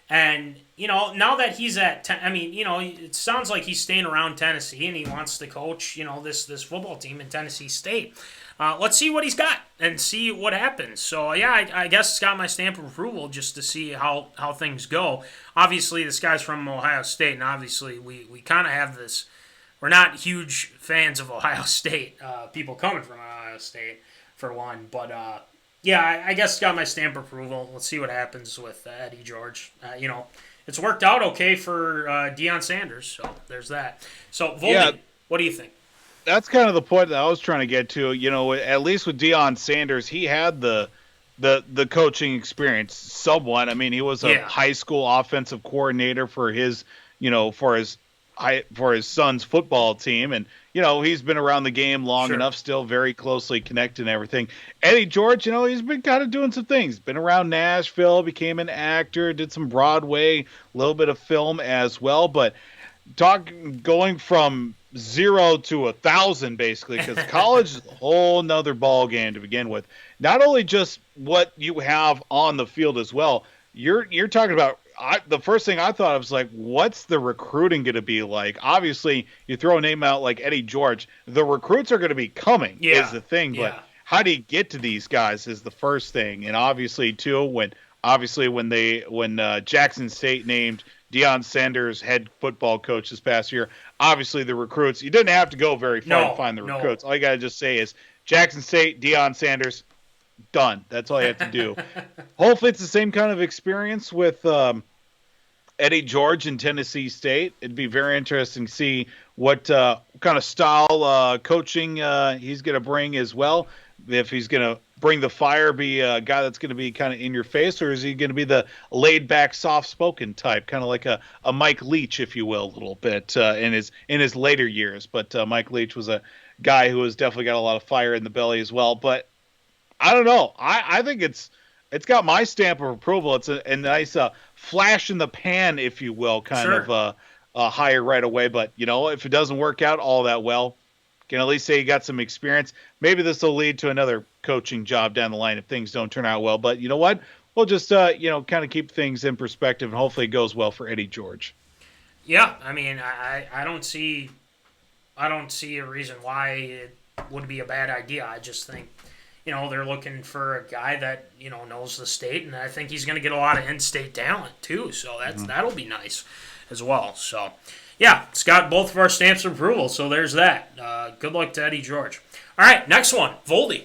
Speaker 6: And, now that he's at, it sounds like he's staying around Tennessee and he wants to coach, this football team in Tennessee State. Let's see what he's got and see what happens. So, yeah, I guess it's got my stamp of approval just to see how things go. Obviously, this guy's from Ohio State, and obviously we kind of have this. We're not huge fans of Ohio State, people coming from Ohio State, for one. But, yeah, I guess it's got my stamp of approval. Let's see what happens with Eddie George. It's worked out okay for Deion Sanders, so there's that. So, Voldy, what do you think?
Speaker 3: That's kind of the point that I was trying to get to. At least with Deion Sanders, he had the coaching experience somewhat. I mean, he was a high school offensive coordinator for his son's football team, and he's been around the game long enough, still very closely connected and everything. Eddie George, he's been kind of doing some things. Been around Nashville, became an actor, did some Broadway, a little bit of film as well, but going from 0 to 1,000 basically, because college is a whole nother ball game to begin with. Not only just what you have on the field as well. You're talking about. The first thing I thought of was like, what's the recruiting going to be like? Obviously, you throw a name out like Eddie George, the recruits are going to be is the thing. But how do you get to these guys is the first thing. And obviously, too, when Jackson State named Deion Sanders head football coach this past year, obviously the recruits, you didn't have to go very far to find the recruits. All you got to just say is Jackson State, Deion Sanders, done. That's all you have to do. Hopefully it's the same kind of experience with Eddie George in Tennessee State. It'd be very interesting to see what kind of style coaching he's going to bring as well. If he's going to bring the fire, be a guy that's going to be kind of in your face, or is he going to be the laid-back, soft-spoken type, kind of like a Mike Leach, if you will, a little bit in his later years. But Mike Leach was a guy who has definitely got a lot of fire in the belly as well. But I don't know. I think it's got my stamp of approval. It's a nice flash in the pan, if you will, kind of hire right away. But, if it doesn't work out all that well, can at least say you got some experience. Maybe this will lead to another coaching job down the line if things don't turn out well. But you know what? We'll just, kind of keep things in perspective, and hopefully it goes well for Eddie George.
Speaker 6: Yeah, I mean, I don't see a reason why it would be a bad idea. I just think, they're looking for a guy that, knows the state, and I think he's going to get a lot of in-state talent, too. So that'll be nice as well. So, yeah, it's got both of our stamps of approval, so there's that. Good luck to Eddie George. All right, next one, Voldy.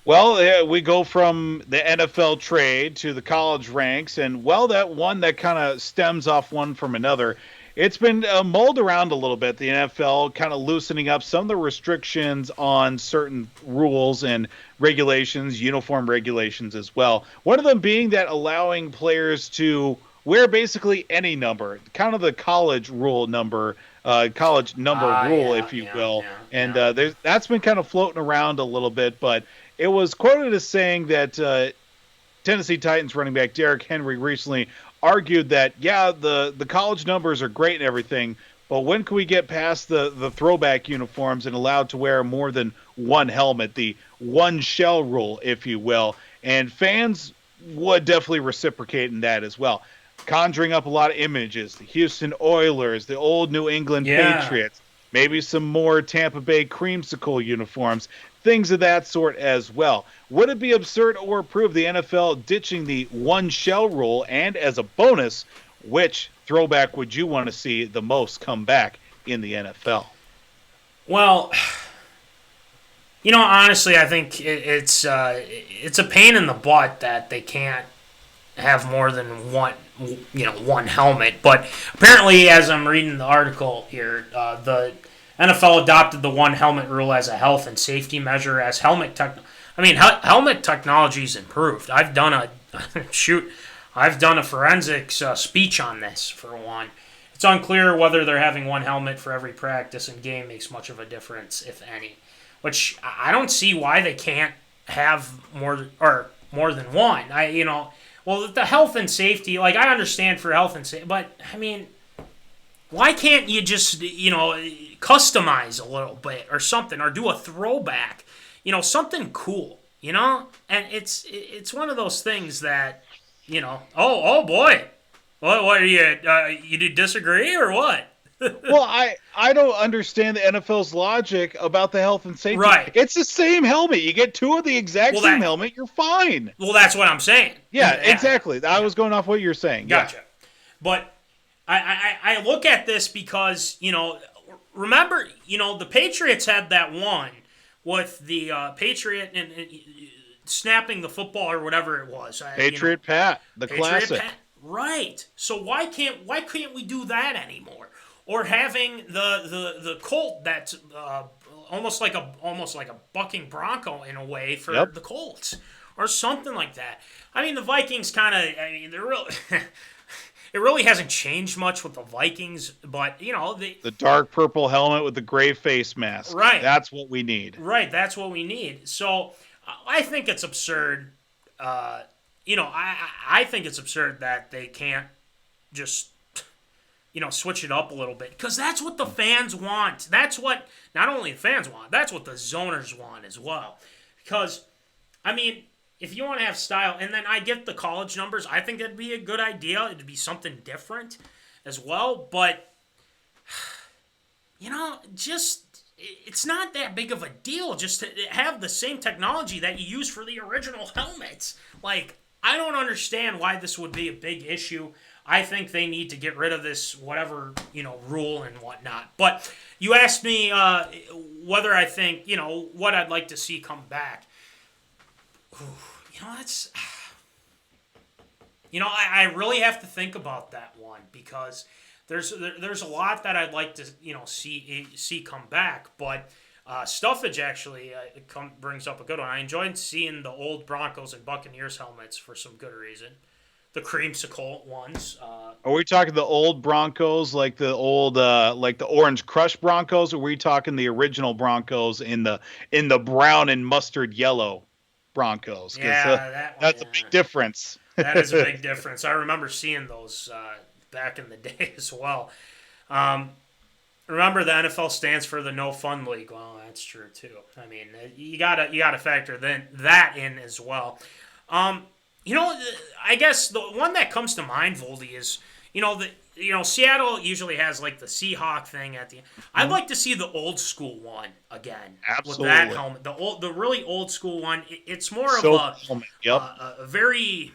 Speaker 3: Well, we go from the NFL trade to the college ranks, and, that one that kind of stems off one from another. It's been mulled around a little bit, the NFL kind of loosening up some of the restrictions on certain rules and regulations, uniform regulations as well. One of them being that allowing players to wear basically any number, kind of the college rule number, rule, if you will. That's been kind of floating around a little bit, but it was quoted as saying that Tennessee Titans running back Derrick Henry recently argued that, the college numbers are great and everything, but when can we get past the throwback uniforms and allowed to wear more than one helmet, the one shell rule, if you will? And fans would definitely reciprocate in that as well. Conjuring up a lot of images, the Houston Oilers, the old New England Patriots, maybe some more Tampa Bay creamsicle uniforms, things of that sort as well. Would it be absurd or prove the NFL ditching the one shell rule? And as a bonus, which throwback would you want to see the most come back in the NFL?
Speaker 6: Well, honestly, I think it's a pain in the butt that they can't have more than one helmet. But apparently, as I'm reading the article here, the NFL adopted the one helmet rule as a health and safety measure as helmet technology's improved. I've done a forensics speech on this, for one. It's unclear whether they're having one helmet for every practice and game makes much of a difference, if any. Which I don't see why they can't have more than one. The health and safety, I understand for health and safety, but why can't you just customize a little bit or something, or do a throwback, something cool, And it's one of those things that, oh boy, what are you did disagree or what?
Speaker 3: Well, I don't understand the NFL's logic about the health and safety.
Speaker 6: Right.
Speaker 3: It's the same helmet. You get two of the exact same helmet, you're fine.
Speaker 6: Well, that's what I'm saying.
Speaker 3: Yeah, exactly. I was going off what you're saying.
Speaker 6: Gotcha.
Speaker 3: Yeah.
Speaker 6: But I look at this because, remember, the Patriots had that one with the Patriot and snapping the football or whatever it was.
Speaker 3: Patriot Pat, the classic.
Speaker 6: Pat. Right. So why can't we do that anymore? Or having the Colt that's almost like a bucking bronco in a way for the Colts, or something like that. I mean, the Vikings they're really it really hasn't changed much with the Vikings, but the
Speaker 3: dark purple helmet with the gray face mask.
Speaker 6: Right.
Speaker 3: That's what we need.
Speaker 6: Right. That's what we need. So I think it's absurd. I think it's absurd that they can't just switch it up a little bit, because that's what the fans want. That's what not only the fans want, that's what the zoners want as well. Because, I mean, if you want to have style, and then I get the college numbers, I think that'd be a good idea. It'd be something different as well. But, it's not that big of a deal just to have the same technology that you use for the original helmets. Like, I don't understand why this would be a big issue. I think they need to get rid of this whatever, rule and whatnot. But you asked me whether I think, what I'd like to see come back. That's... I really have to think about that one, because there's a lot that I'd like to, see come back. But Stuffage actually brings up a good one. I enjoyed seeing the old Broncos and Buccaneers helmets for some good reason. The creamsicle ones.
Speaker 3: Are we talking the old Broncos, like the old, like the Orange Crush Broncos, or are we talking the original Broncos in the brown and mustard yellow Broncos?
Speaker 6: Yeah,
Speaker 3: that's a big difference.
Speaker 6: That is a big difference. I remember seeing those back in the day as well. Remember, the NFL stands for the No Fun League. Well, that's true too. I mean, you gotta factor that in as well. I guess the one that comes to mind, Voldy, is, Seattle usually has like the Seahawk thing at the end. I'd like to see the old school one again.
Speaker 3: Absolutely.
Speaker 6: With that helmet. The really old school one. It's more of a very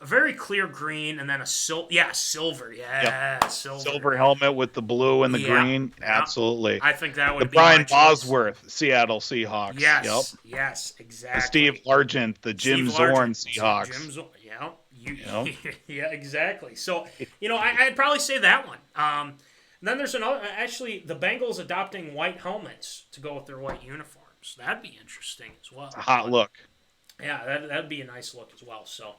Speaker 6: a very clear green, and then a silver. Yeah,
Speaker 3: yep. Silver helmet with the blue and the green. Absolutely.
Speaker 6: I think that would
Speaker 3: the
Speaker 6: be
Speaker 3: Brian Bosworth Seattle Seahawks.
Speaker 6: Yes. Yes, exactly.
Speaker 3: The Steve Largent, the Jim Zorn Seahawks.
Speaker 6: Yeah, exactly. So, I'd probably say that one. Then there's another. Actually, the Bengals adopting white helmets to go with their white uniforms. That'd be interesting as well.
Speaker 3: It's a hot look.
Speaker 6: Yeah, that'd be a nice look as well. So,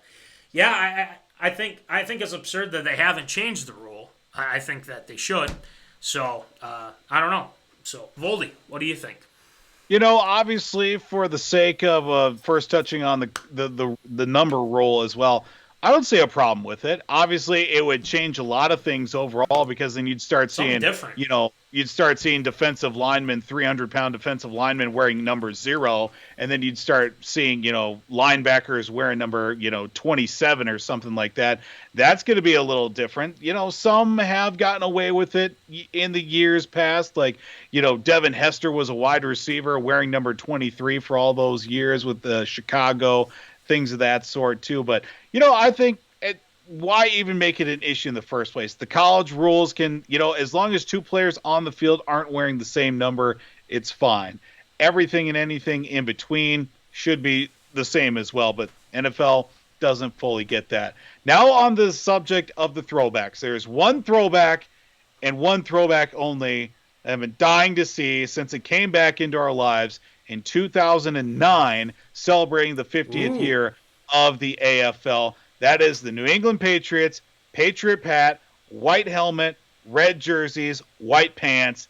Speaker 6: yeah, I think it's absurd that they haven't changed the rule. I think that they should. So, I don't know. So, Voldy, what do you think?
Speaker 3: Obviously, for the sake of first touching on the number rule as well, I don't see a problem with it. Obviously, it would change a lot of things overall, because then you'd start seeing, you'd start seeing defensive linemen, 300-pound defensive linemen wearing number 0, and then you'd start seeing, linebackers wearing number, 27 or something like that. That's going to be a little different. Some have gotten away with it in the years past. Like, Devin Hester was a wide receiver wearing number 23 for all those years with the Chicago, things of that sort too. But, I think why even make it an issue in the first place? The college rules can, as long as two players on the field aren't wearing the same number, it's fine. Everything and anything in between should be the same as well, but NFL doesn't fully get that. Now on the subject of the throwbacks, there's one throwback and one throwback only that I've been dying to see since it came back into our lives in 2009, celebrating the 50th year of the AFL. That is the New England Patriots, Patriot Pat, white helmet, red jerseys, white pants.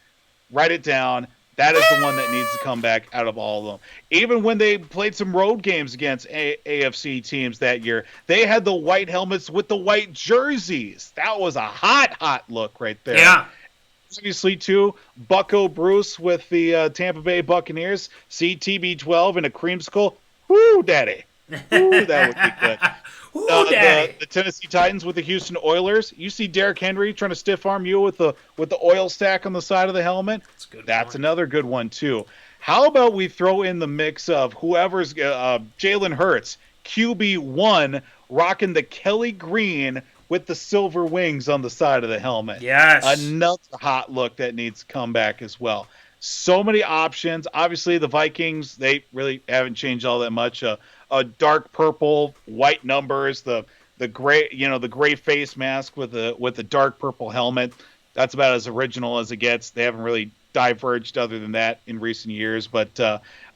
Speaker 3: Write it down. That is the one that needs to come back out of all of them. Even when they played some road games against AFC teams that year, they had the white helmets with the white jerseys. That was a hot look right there.
Speaker 6: Yeah.
Speaker 3: obviously, too, Bucko Bruce with the Tampa Bay Buccaneers. See TB12 and a creamsicle. Woo, daddy. Woo, that would be good.
Speaker 6: Ooh, daddy.
Speaker 3: The Tennessee Titans with the Houston Oilers. You see Derrick Henry trying to stiff arm you with the oil stack on the side of the helmet. That's another good one, too. How about we throw in the mix of whoever's Jalen Hurts, QB1, rocking the Kelly Green with the silver wings on the side of the helmet.
Speaker 6: Yes.
Speaker 3: Another hot look that needs to come back as well. So many options. Obviously, the Vikings, they really haven't changed all that much. A dark purple, white numbers, the gray, the gray face mask with the dark purple helmet. That's about as original as it gets. They haven't really diverged other than that in recent years. But,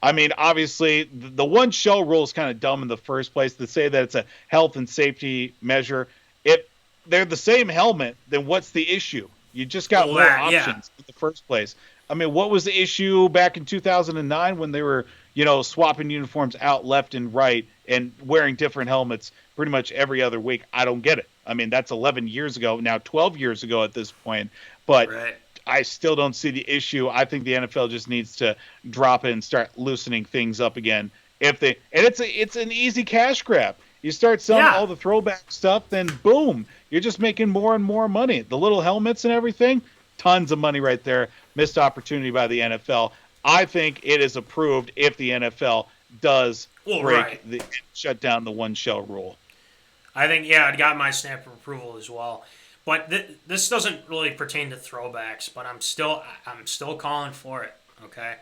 Speaker 3: obviously, the one shell rule is kind of dumb in the first place. To say that it's a health and safety measure, if they're the same helmet, then what's the issue? You just got more options in the first place. I mean, what was the issue back in 2009 when they were, swapping uniforms out left and right and wearing different helmets pretty much every other week? I don't get it. I mean, that's 11 years ago, now 12 years ago at this point. But I still don't see the issue. I think the NFL just needs to drop it and start loosening things up again. It's an easy cash grab. You start selling all the throwback stuff, then boom, you're just making more and more money. The little helmets and everything, tons of money right there. Missed opportunity by the NFL. I think it is approved if the NFL does shut down the one shell rule.
Speaker 6: I think, it got my stamp of approval as well. But this doesn't really pertain to throwbacks, but I'm still calling for it, okay?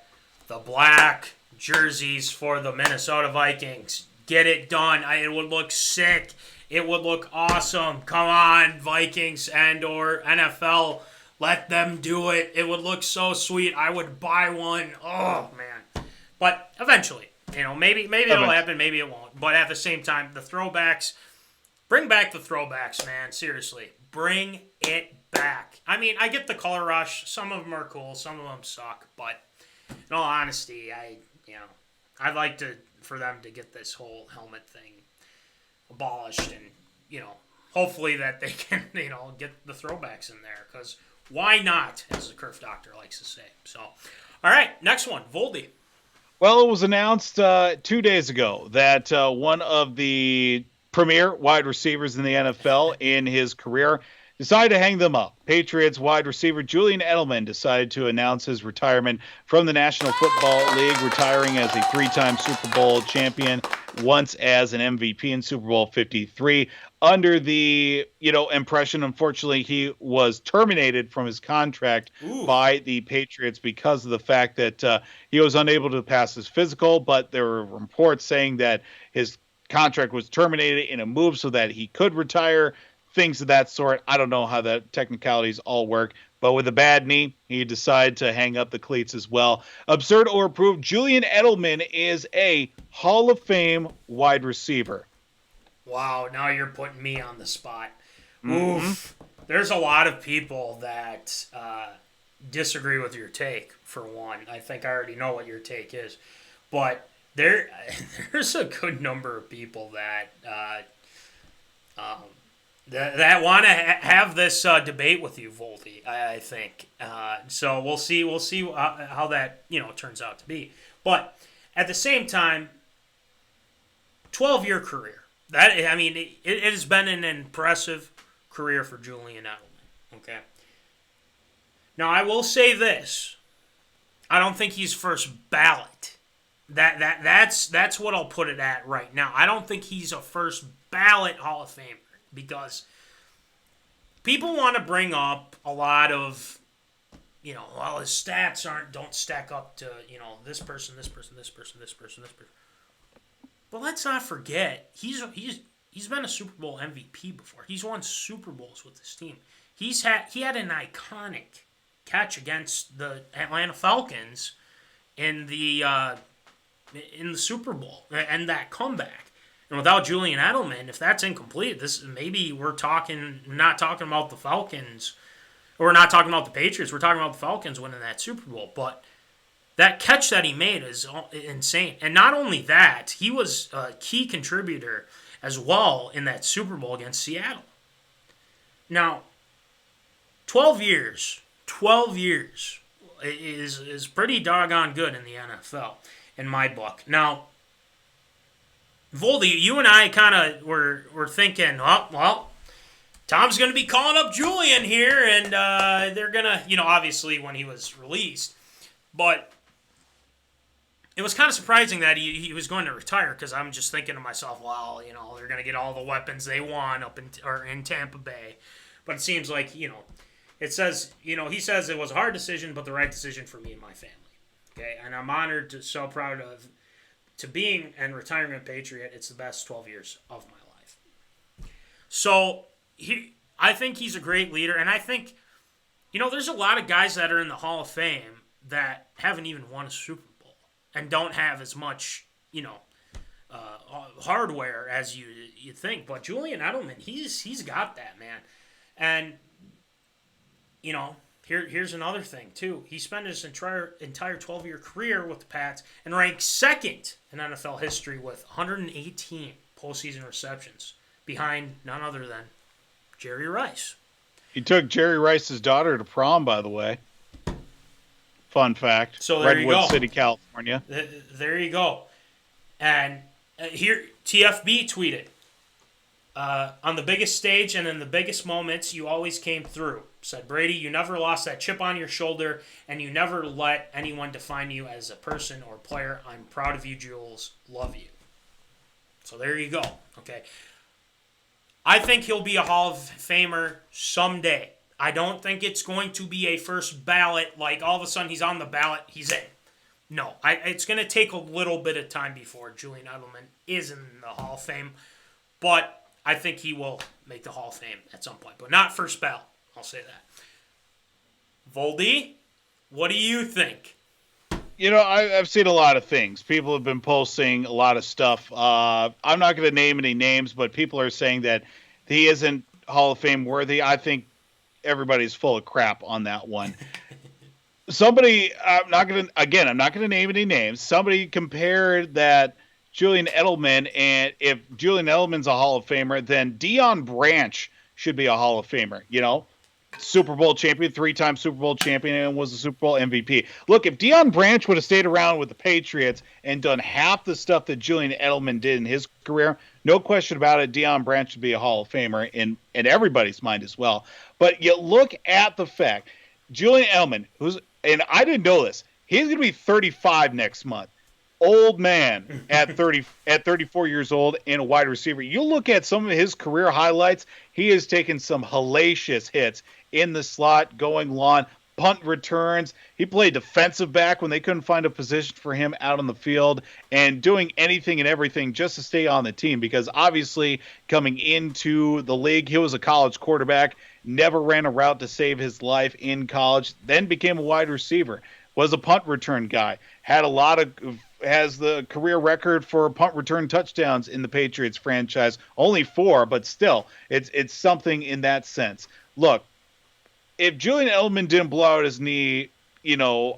Speaker 6: The black jerseys for the Minnesota Vikings. Get it done. It would look sick. It would look awesome. Come on, Vikings and or NFL. Let them do it. It would look so sweet. I would buy one. Oh, man. But eventually, maybe it'll happen. Maybe it won't. But at the same time, the throwbacks, bring back the throwbacks, man. Seriously. Bring it back. I mean, I get the color rush. Some of them are cool. Some of them suck. But in all honesty, I'd like for them to get this whole helmet thing abolished and, hopefully that they can, get the throwbacks in there. Because why not, as the Curve Doctor likes to say. So, all right, next one, Voldy.
Speaker 3: Well, it was announced 2 days ago that one of the premier wide receivers in the NFL in his career decided to hang them up. Patriots wide receiver Julian Edelman decided to announce his retirement from the National Football League, retiring as a three-time Super Bowl champion, once as an MVP in Super Bowl 53. Under the, impression, unfortunately, he was terminated from his contract by the Patriots because of the fact that he was unable to pass his physical, but there were reports saying that his contract was terminated in a move so that he could retire, things of that sort. I don't know how the technicalities all work, but with a bad knee, he decided to hang up the cleats as well. Absurd or approved, Julian Edelman is a Hall of Fame wide receiver.
Speaker 6: Wow, now you're putting me on the spot. Oof. There's a lot of people that disagree with your take, for one. I think I already know what your take is. But there's a good number of people that that want to have this debate with you, Voldy, I think. So we'll see how that turns out to be. But at the same time, 12-year career. It has been an impressive career for Julian Edelman. Okay. Now I will say this: I don't think he's first ballot. That's what I'll put it at right now. I don't think he's a first ballot Hall of Famer because people want to bring up a lot of, his stats don't stack up to this person. But let's not forget, he's been a Super Bowl MVP before. He's won Super Bowls with his team. He had an iconic catch against the Atlanta Falcons in the Super Bowl and that comeback. And without Julian Edelman, if that's incomplete, maybe we're not talking about the Falcons, or we're not talking about the Patriots. We're talking about the Falcons winning that Super Bowl, but. That catch that he made is insane. And not only that, he was a key contributor as well in that Super Bowl against Seattle. Now, 12 years 12 years is pretty doggone good in the NFL, in my book. Now, Voldy, you and I kind of were thinking, oh, well, Tom's going to be calling up Julian here, and they're going to, obviously when he was released. But it was kind of surprising that he was going to retire, because I'm just thinking to myself, well, they're going to get all the weapons they want up in Tampa Bay. But it seems like, it says, he says it was a hard decision, but the right decision for me and my family. Okay, and I'm honored so proud to being and retiring a Patriot. It's the best 12 years of my life. So I think he's a great leader, and I think, there's a lot of guys that are in the Hall of Fame that haven't even won a Super Bowl and don't have as much, hardware as you think. But Julian Edelman, he's got that, man. And, here's another thing, too. He spent his entire 12-year career with the Pats and ranked second in NFL history with 118 postseason receptions, behind none other than Jerry Rice.
Speaker 3: He took Jerry Rice's daughter to prom, by the way. Fun fact.
Speaker 6: So there you go.
Speaker 3: Redwood City, California.
Speaker 6: There you go. And here, TFB tweeted, on the biggest stage and in the biggest moments, you always came through. Said Brady, you never lost that chip on your shoulder, and you never let anyone define you as a person or player. I'm proud of you, Jules. Love you. So there you go. Okay. I think he'll be a Hall of Famer someday. I don't think it's going to be a first ballot, like all of a sudden he's on the ballot, he's in. No, it's going to take a little bit of time before Julian Edelman is in the Hall of Fame, but I think he will make the Hall of Fame at some point, but not first ballot. I'll say that. Voldy, what do you think?
Speaker 3: I've seen a lot of things. People have been posting a lot of stuff. I'm not going to name any names, but people are saying that he isn't Hall of Fame worthy. I think everybody's full of crap on that one. Somebody, I'm not going to name any names. Somebody compared that Julian Edelman, and if Julian Edelman's a Hall of Famer, then Deion Branch should be a Hall of Famer, Super Bowl champion, 3-time Super Bowl champion, and was a Super Bowl MVP. Look, if Deion Branch would have stayed around with the Patriots and done half the stuff that Julian Edelman did in his career, no question about it, Deion Branch would be a Hall of Famer in everybody's mind as well. But you look at the fact, Julian Edelman, and I didn't know this, he's going to be 35 next month. Old man at 34 years old and a wide receiver. You look at some of his career highlights, he has taken some hellacious hits in the slot, going long, punt returns. He played defensive back when they couldn't find a position for him out on the field, and doing anything and everything just to stay on the team, because obviously coming into the league, he was a college quarterback, never ran a route to save his life in college, then became a wide receiver, was a punt return guy, has the career record for punt return touchdowns in the Patriots franchise. Only 4, but still, it's something in that sense. Look, if Julian Edelman didn't blow out his knee,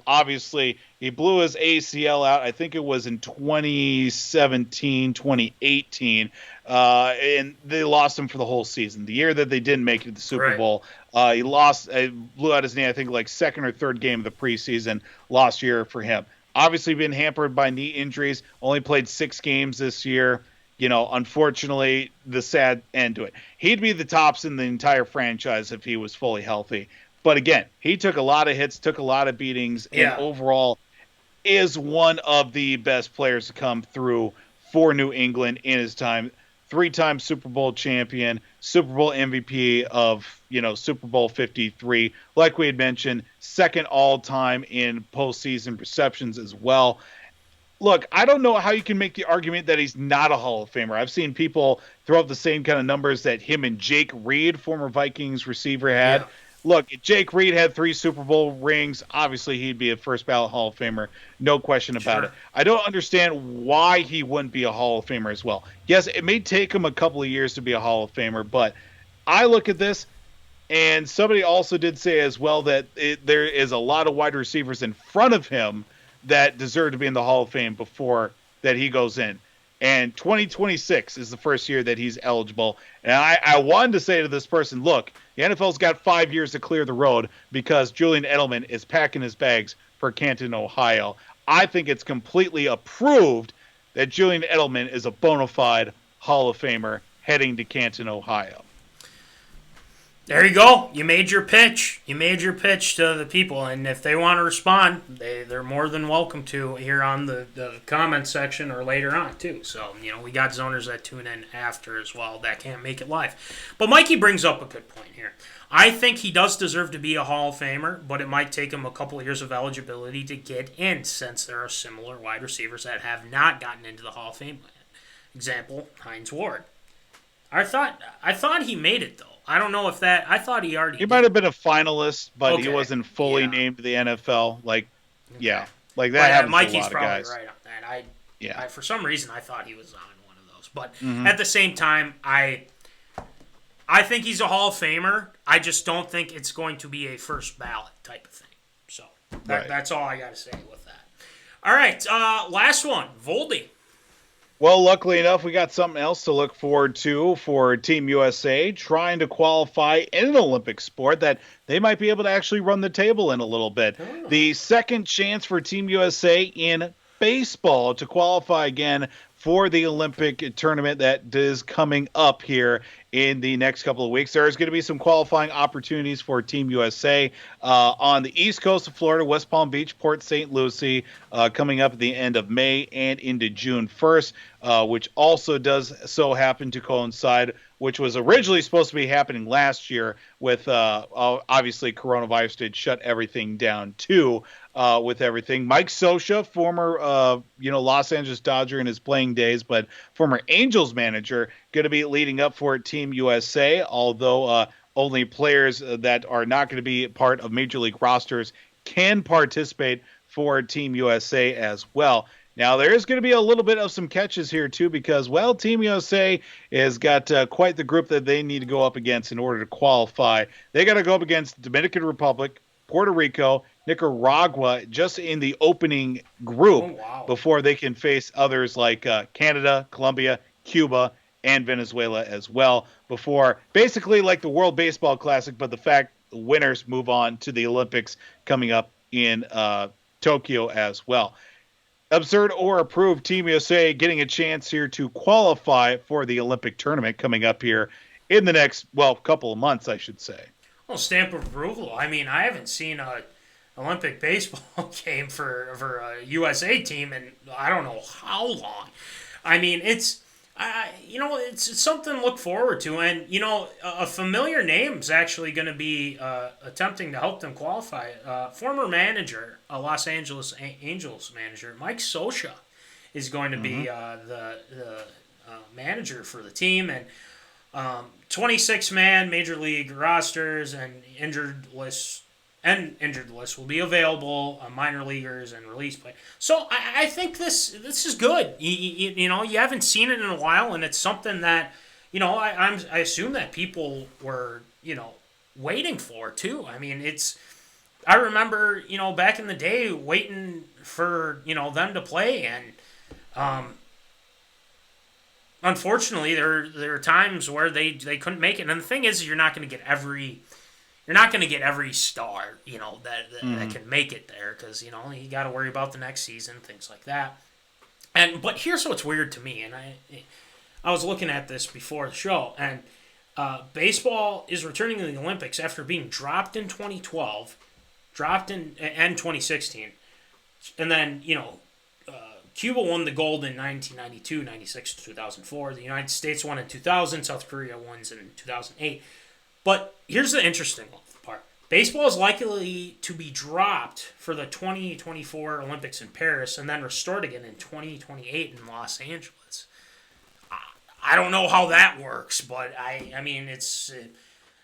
Speaker 3: obviously he blew his ACL out. I think it was in 2017, 2018, and they lost him for the whole season. The year that they didn't make it to the Super Bowl, he blew out his knee, I think, like second or third game of the preseason, lost year for him. Obviously been hampered by knee injuries, only played 6 games this year. Unfortunately, the sad end to it. He'd be the tops in the entire franchise if he was fully healthy. But again, he took a lot of hits, took a lot of beatings, and overall is one of the best players to come through for New England in his time. 3-time Super Bowl champion, Super Bowl MVP of, Super Bowl 53. Like we had mentioned, second all-time in postseason receptions as well. Look, I don't know how you can make the argument that he's not a Hall of Famer. I've seen people throw up the same kind of numbers that him and Jake Reed, former Vikings receiver, had. Yeah. Look, if Jake Reed had 3 Super Bowl rings, obviously he'd be a first ballot Hall of Famer. No question about it. I don't understand why he wouldn't be a Hall of Famer as well. Yes, it may take him a couple of years to be a Hall of Famer, but I look at this, and somebody also did say as well that there is a lot of wide receivers in front of him that deserve to be in the Hall of Fame before that he goes in. And 2026 is the first year that he's eligible. And I wanted to say to this person, look, the NFL's got 5 years to clear the road because Julian Edelman is packing his bags for Canton, Ohio. I think it's completely approved that Julian Edelman is a bona fide Hall of Famer heading to Canton, Ohio.
Speaker 6: There you go. You made your pitch. You made your pitch to the people, and if they want to respond, they're more than welcome to here on the comment section or later on too. So we got zoners that tune in after as well that can't make it live. But Mikey brings up a good point here. I think he does deserve to be a Hall of Famer, but it might take him a couple of years of eligibility to get in, since there are similar wide receivers that have not gotten into the Hall of Fame yet. Example: Hines Ward. I thought he made it though. I don't know if that. I thought he already.
Speaker 3: He might have been a finalist, but
Speaker 6: Okay.
Speaker 3: he wasn't fully named to the NFL. Like that
Speaker 6: But
Speaker 3: happens
Speaker 6: Mikey's
Speaker 3: to a lot of
Speaker 6: probably
Speaker 3: guys.
Speaker 6: right on that.
Speaker 3: Yeah.
Speaker 6: I, for some reason, I thought he was on one of those. But at the same time, I think he's a Hall of Famer. I just don't think it's going to be a first ballot type of thing. So that's all I got to say with that. All right, last one, Voldy.
Speaker 3: Well, luckily enough, we got something else to look forward to for Team USA trying to qualify in an Olympic sport that they might be able to actually run the table in a little bit.
Speaker 6: Oh.
Speaker 3: The second chance for Team USA in baseball to qualify again for the Olympic tournament that is coming up here in the next couple of weeks. There's going to be some qualifying opportunities for Team USA on the east coast of Florida, West Palm Beach, Port St. Lucie, coming up at the end of May and into June 1st, which also does so happen to coincide, which was originally supposed to be happening last year with obviously coronavirus did shut everything down too. With everything, Mike Scioscia, former Los Angeles Dodger in his playing days, but former Angels manager, going to be leading up for Team USA. Although only players that are not going to be part of major league rosters can participate for Team USA as well. Now, there is going to be a little bit of some catches here, too, because, well, Team USA has got quite the group that they need to go up against in order to qualify. They got to go up against Dominican Republic, Puerto Rico, Nicaragua, just in the opening group before they can face others like Canada, Colombia, Cuba, and Venezuela as well, before basically like the World Baseball Classic, but the fact the winners move on to the Olympics coming up in Tokyo as well. Absurd or approved, Team USA getting a chance here to qualify for the Olympic tournament coming up here in the next, couple of months, I should say.
Speaker 6: Well, stamp of approval. I mean, I haven't seen a Olympic baseball game for a USA team in I don't know how long. I mean, it's something to look forward to, and a familiar name is actually going to be attempting to help them qualify. Former manager, Los Angeles Angels manager Mike Scioscia is going to be the manager for the team, and 26-man major league rosters and injured lists will be available. Minor leaguers and release play. So I think this is good. You haven't seen it in a while, and it's something that I assume that people were waiting for too. I mean, I remember back in the day waiting for them to play, and unfortunately there are times where they couldn't make it. And the thing is, you're not going to get every star, that can make it there, because you got to worry about the next season, things like that. But here's what's weird to me, and I was looking at this before the show, and baseball is returning to the Olympics after being dropped in 2012, and 2016, and then Cuba won the gold in 1992, 96, 2004. The United States won in 2000. South Korea wins in 2008. But here's the interesting part. Baseball is likely to be dropped for the 2024 Olympics in Paris and then restored again in 2028 in Los Angeles. I don't know how that works, but I mean, it's...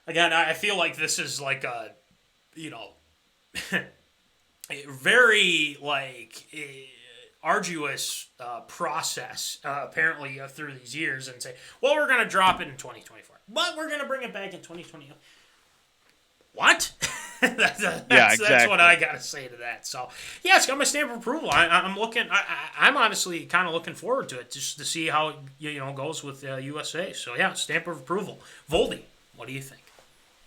Speaker 6: again, I feel like this is like a, very, arduous process, apparently, through these years, and say, well, we're going to drop it in 2024. But we're going to bring it back in 2020. What? That's
Speaker 3: exactly.
Speaker 6: what I got to say to that. So, yeah, it's got my stamp of approval. I'm looking. I'm honestly kind of looking forward to it, just to see how it goes with USA. So, yeah, stamp of approval. Voldy, what do you think?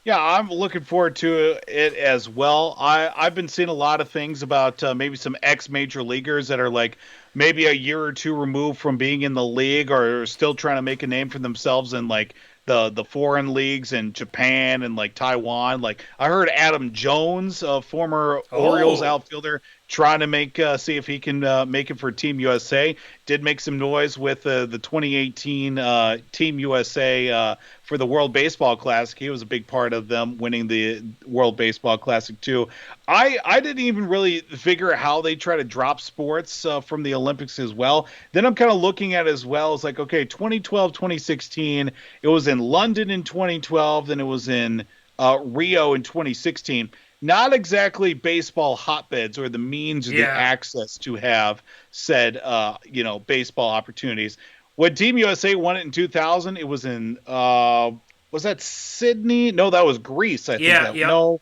Speaker 3: Yeah, I'm looking forward to it as well. I've been seeing a lot of things about maybe some ex-major leaguers that are like maybe a year or two removed from being in the league or still trying to make a name for themselves in like the foreign leagues in Japan and like Taiwan. Like I heard Adam Jones, a former Orioles outfielder, trying to see if he can make it for Team USA. Did make some noise with the 2018 Team USA for the World Baseball Classic. He was a big part of them winning the World Baseball Classic too. I didn't even really figure out how they try to drop sports from the Olympics as well. Then I'm kind of looking at it as well as like, okay, 2012, 2016, it was in London in 2012, then it was in Rio in 2016. Not exactly baseball hotbeds or the means or the access to have said, baseball opportunities. When Team USA won it in 2000, it was in, was that Sydney? No, that was Greece. I think. No,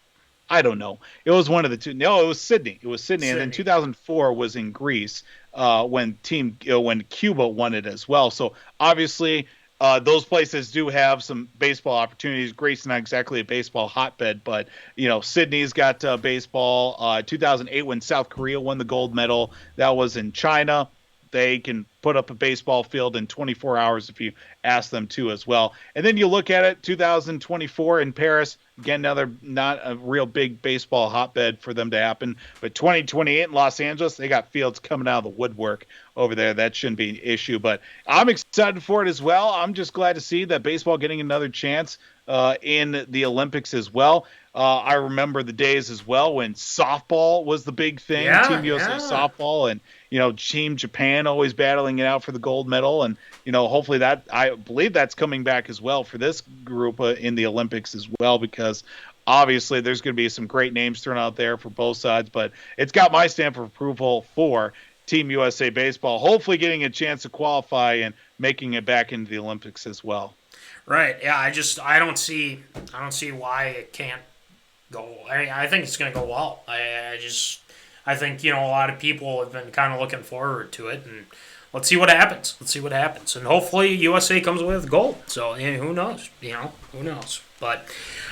Speaker 3: I don't know. It was one of the two. No, it was Sydney. And then 2004 was in Greece when Cuba won it as well. So obviously, those places do have some baseball opportunities. Greece is not exactly a baseball hotbed, but Sydney's got baseball. 2008 when South Korea won the gold medal, that was in China. They can put up a baseball field in 24 hours if you ask them to as well. And then you look at it, 2024 in Paris. Again, not a real big baseball hotbed for them to happen. But 2028 in Los Angeles, they got fields coming out of the woodwork over there. That shouldn't be an issue. But I'm excited for it as well. I'm just glad to see that baseball getting another chance in the Olympics as well. I remember the days as well when softball was the big thing. Team USA softball and, Team Japan always battling it out for the gold medal. And, hopefully I believe that's coming back as well for this group in the Olympics as well, because obviously there's going to be some great names thrown out there for both sides. But it's got my stamp of approval for Team USA baseball, hopefully getting a chance to qualify and making it back into the Olympics as well.
Speaker 6: Right. Yeah. I don't see why it can't go. I think it's going to go well. I think a lot of people have been kind of looking forward to it, and let's see what happens. And hopefully USA comes away with gold. So who knows? Who knows? But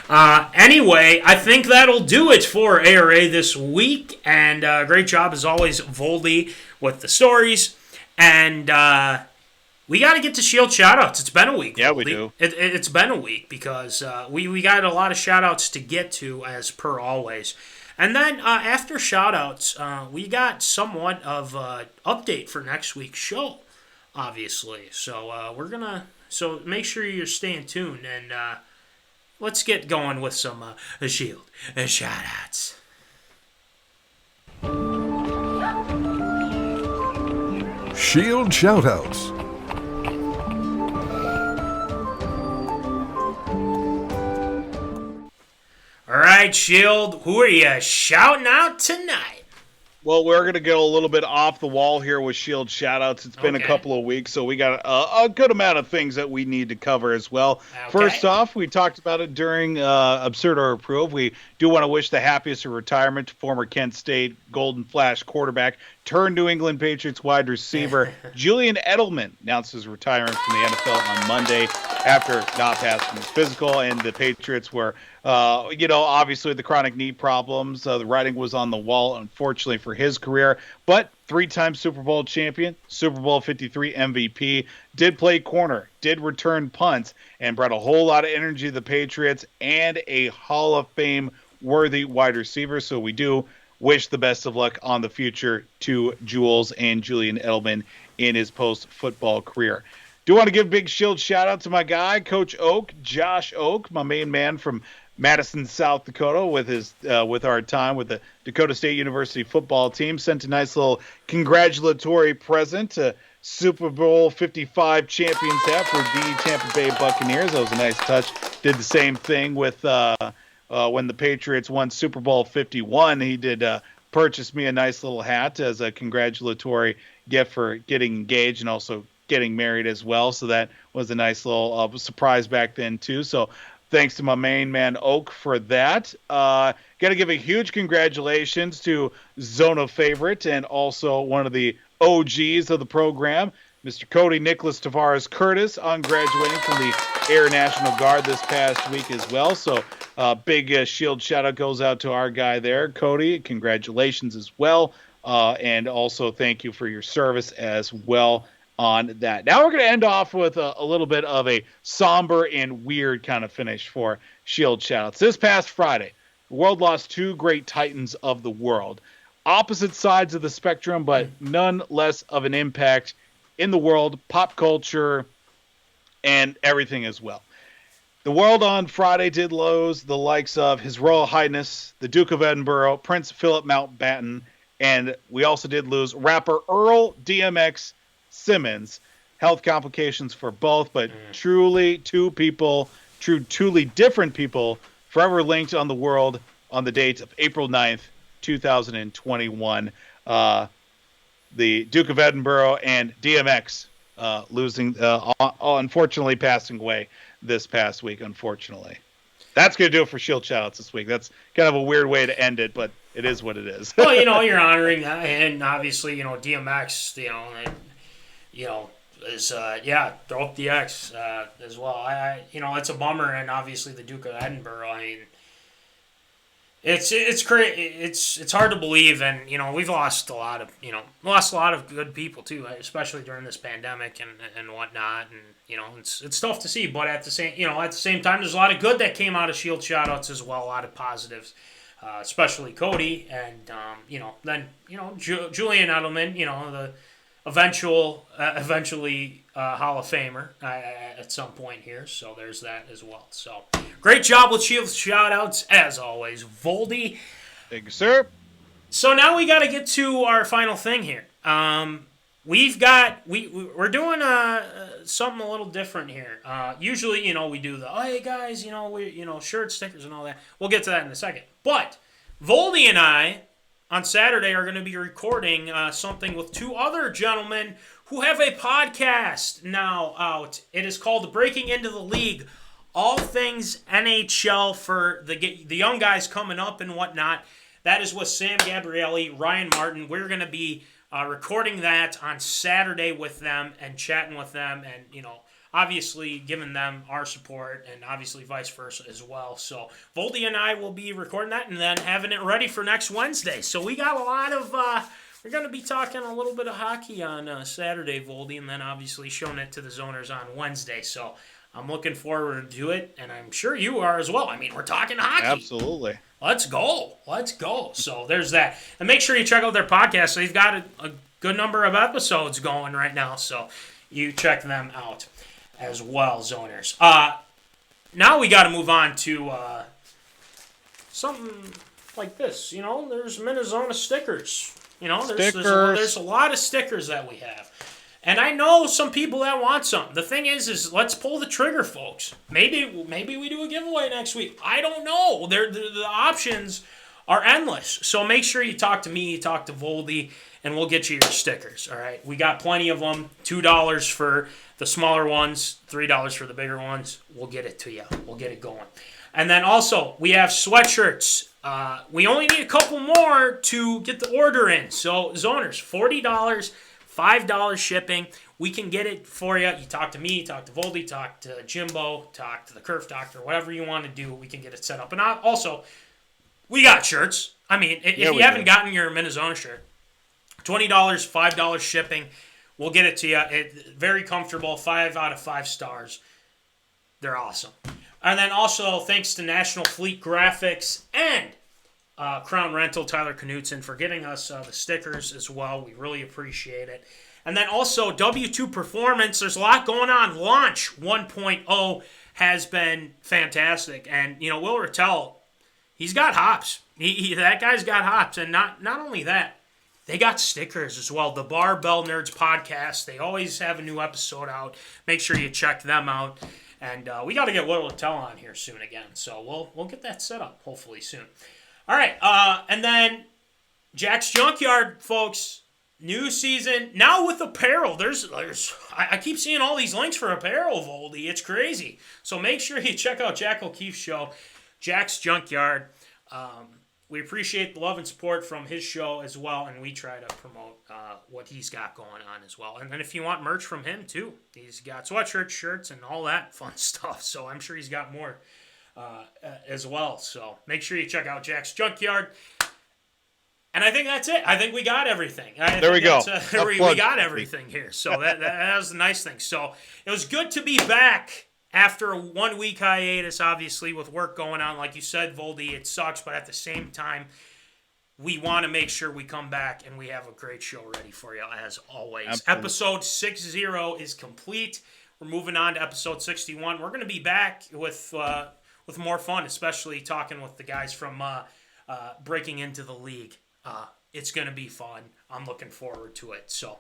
Speaker 6: anyway, I think that'll do it for ARA this week. And great job as always, Voldy, with the stories. And we got to get to Shield shoutouts. It's been a week.
Speaker 3: Yeah, we do.
Speaker 6: It's been a week because we got a lot of shoutouts to get to as per always. And then after shoutouts, we got somewhat of an update for next week's show, obviously. So so make sure you're staying tuned and let's get going with some Shield shoutouts.
Speaker 5: Shield shoutouts.
Speaker 6: All right, Shield, who are you shouting out tonight?
Speaker 3: Well, we're going to go a little bit off the wall here with Shield shoutouts. It's been a couple of weeks, so we got a good amount of things that we need to cover as well. Okay. First off, we talked about it during Absurd or Approve. We do want to wish the happiest of retirement to former Kent State Golden Flash quarterback turned New England Patriots wide receiver Julian Edelman announced his retirement from the NFL on Monday after not passing his physical, and the Patriots were obviously the chronic knee problems. The writing was on the wall, unfortunately, for his career. But three-time Super Bowl champion, Super Bowl 53 MVP, did play corner, did return punts, and brought a whole lot of energy to the Patriots and a Hall of Fame-worthy wide receiver. So we do wish the best of luck on the future to Jules and Julian Edelman in his post-football career. Do want to give a big Shield shout-out to my guy, Coach Oak, Josh Oak, my main man from Madison, South Dakota, with our time with the Dakota State University football team. Sent a nice little congratulatory present to Super Bowl 55 champions hat for the Tampa Bay Buccaneers. That was a nice touch. Did the same thing with when the Patriots won Super Bowl 51. He did purchase me a nice little hat as a congratulatory gift for getting engaged and also getting married as well. So that was a nice little surprise back then too. So thanks to my main man Oak for that. Got to give a huge congratulations to Zona favorite and also one of the OGs of the program, Mr. Cody Nicholas Tavares Curtis, on graduating from the Air National Guard this past week as well. So big shield shout out goes out to our guy there, Cody. Congratulations as well. And also thank you for your service as well on that. Now we're going to end off with a little bit of a somber and weird kind of finish for shield shoutouts. This past Friday, the world lost two great titans of the world. Opposite sides of the spectrum, but none less of an impact in the world, pop culture, and everything as well. The world on Friday did lose the likes of His Royal Highness, the Duke of Edinburgh, Prince Philip Mountbatten, and we also did lose rapper Earl DMX Simmons. Health complications for both, but truly two people, truly different people, forever linked on the world on the date of April 9th, 2021. The Duke of Edinburgh and DMX unfortunately passing away this past week, unfortunately. That's going to do it for Shield Shoutouts this week. That's kind of a weird way to end it, but it is what it is.
Speaker 6: Well, you're honoring that, and obviously, DMX, is, throw up the X as well. It's a bummer, and obviously the Duke of Edinburgh, I mean, It's hard to believe, and we've lost a lot of good people too, especially during this pandemic and whatnot, and it's tough to see. But at the same time, there's a lot of good that came out of Shield Shoutouts as well, a lot of positives, especially Cody, and then Julian Edelman, the eventually Hall of Famer at some point here. So there's that as well. So great job with Shield Shoutouts as always, Voldy.
Speaker 3: Thank you, sir.
Speaker 6: So now we got to get to our final thing here. We're doing something a little different here. Usually, we do the hey guys, shirt stickers and all that. We'll get to that in a second. But Voldy and I on Saturday are going to be recording something with two other gentlemen who have a podcast now out. It is called Breaking Into the League. All things NHL for the young guys coming up and whatnot. That is with Sam Gabrielli, Ryan Martin. We're going to be recording that on Saturday with them and chatting with them and, obviously giving them our support and obviously vice versa as well. So Voldy and I will be recording that and then having it ready for next Wednesday. So we got a lot of, we're going to be talking a little bit of hockey on Saturday, Voldy, and then obviously showing it to the Zoners on Wednesday. So I'm looking forward to it, and I'm sure you are as well. I mean, we're talking hockey.
Speaker 3: Absolutely.
Speaker 6: Let's go. So there's that. And make sure you check out their podcast. They've got a good number of episodes going right now, so you check them out as well, Zoners. Now we got to move on to something like this. There's MInneZona stickers. There's a lot of stickers that we have. And I know some people that want some. The thing is let's pull the trigger, folks. Maybe we do a giveaway next week. I don't know. The options are endless. So make sure you talk to me, talk to Voldy, and we'll get you your stickers. All right. We got plenty of them. $2 for the smaller ones, $3 for the bigger ones. We'll get it to you. We'll get it going. And then also we have sweatshirts. We only need a couple more to get the order in. So Zoners, $40. $5 shipping. We can get it for you. You talk to me, talk to Voldy, talk to Jimbo, talk to the Curve Doctor, whatever you want to do, we can get it set up. And also, we got shirts. I mean, if you haven't gotten your MInneZona shirt, $20, $5 shipping. We'll get it to you. Very comfortable, 5 out of 5 stars. They're awesome. And then also, thanks to National Fleet Graphics and Crown Rental, Tyler Knutson, for getting us the stickers as well. We really appreciate it. And then also W2 Performance. There's a lot going on. Launch 1.0 has been fantastic. And, Will Rattel, he's got hops. That guy's got hops. And not only that, they got stickers as well. The Barbell Nerds podcast. They always have a new episode out. Make sure you check them out. And we got to get Will Rattel on here soon again. So we'll get that set up hopefully soon. All right, and then Jack's Junkyard, folks. New season now with apparel. I keep seeing all these links for apparel, Voldy. It's crazy. So make sure you check out Jack O'Keefe's show, Jack's Junkyard. We appreciate the love and support from his show as well, and we try to promote what he's got going on as well. And then if you want merch from him too, he's got sweatshirts, shirts, and all that fun stuff. So I'm sure he's got more as well. So make sure you check out Jack's Junkyard. And I think that's it. I think we got everything.
Speaker 3: There we go.
Speaker 6: We got everything here. So that was the nice thing. So it was good to be back after a 1 week hiatus, obviously, with work going on. Like you said, Voldy, it sucks. But at the same time, we want to make sure we come back and we have a great show ready for you, as always.
Speaker 3: Absolutely.
Speaker 6: Episode 60 is complete. We're moving on to episode 61. We're going to be back with more fun, especially talking with the guys from breaking into the league. It's going to be fun. I'm looking forward to it. So,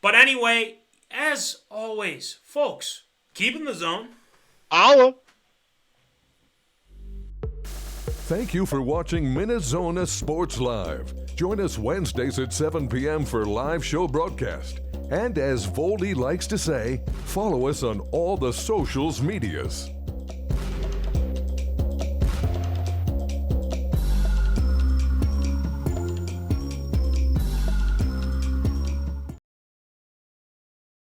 Speaker 6: but anyway, as always, folks, keep in the zone.
Speaker 3: Holla.
Speaker 5: Thank you for watching MInneZona Sports Live. Join us Wednesdays at 7 p.m. for live show broadcast. And as Voldy likes to say, follow us on all the socials medias.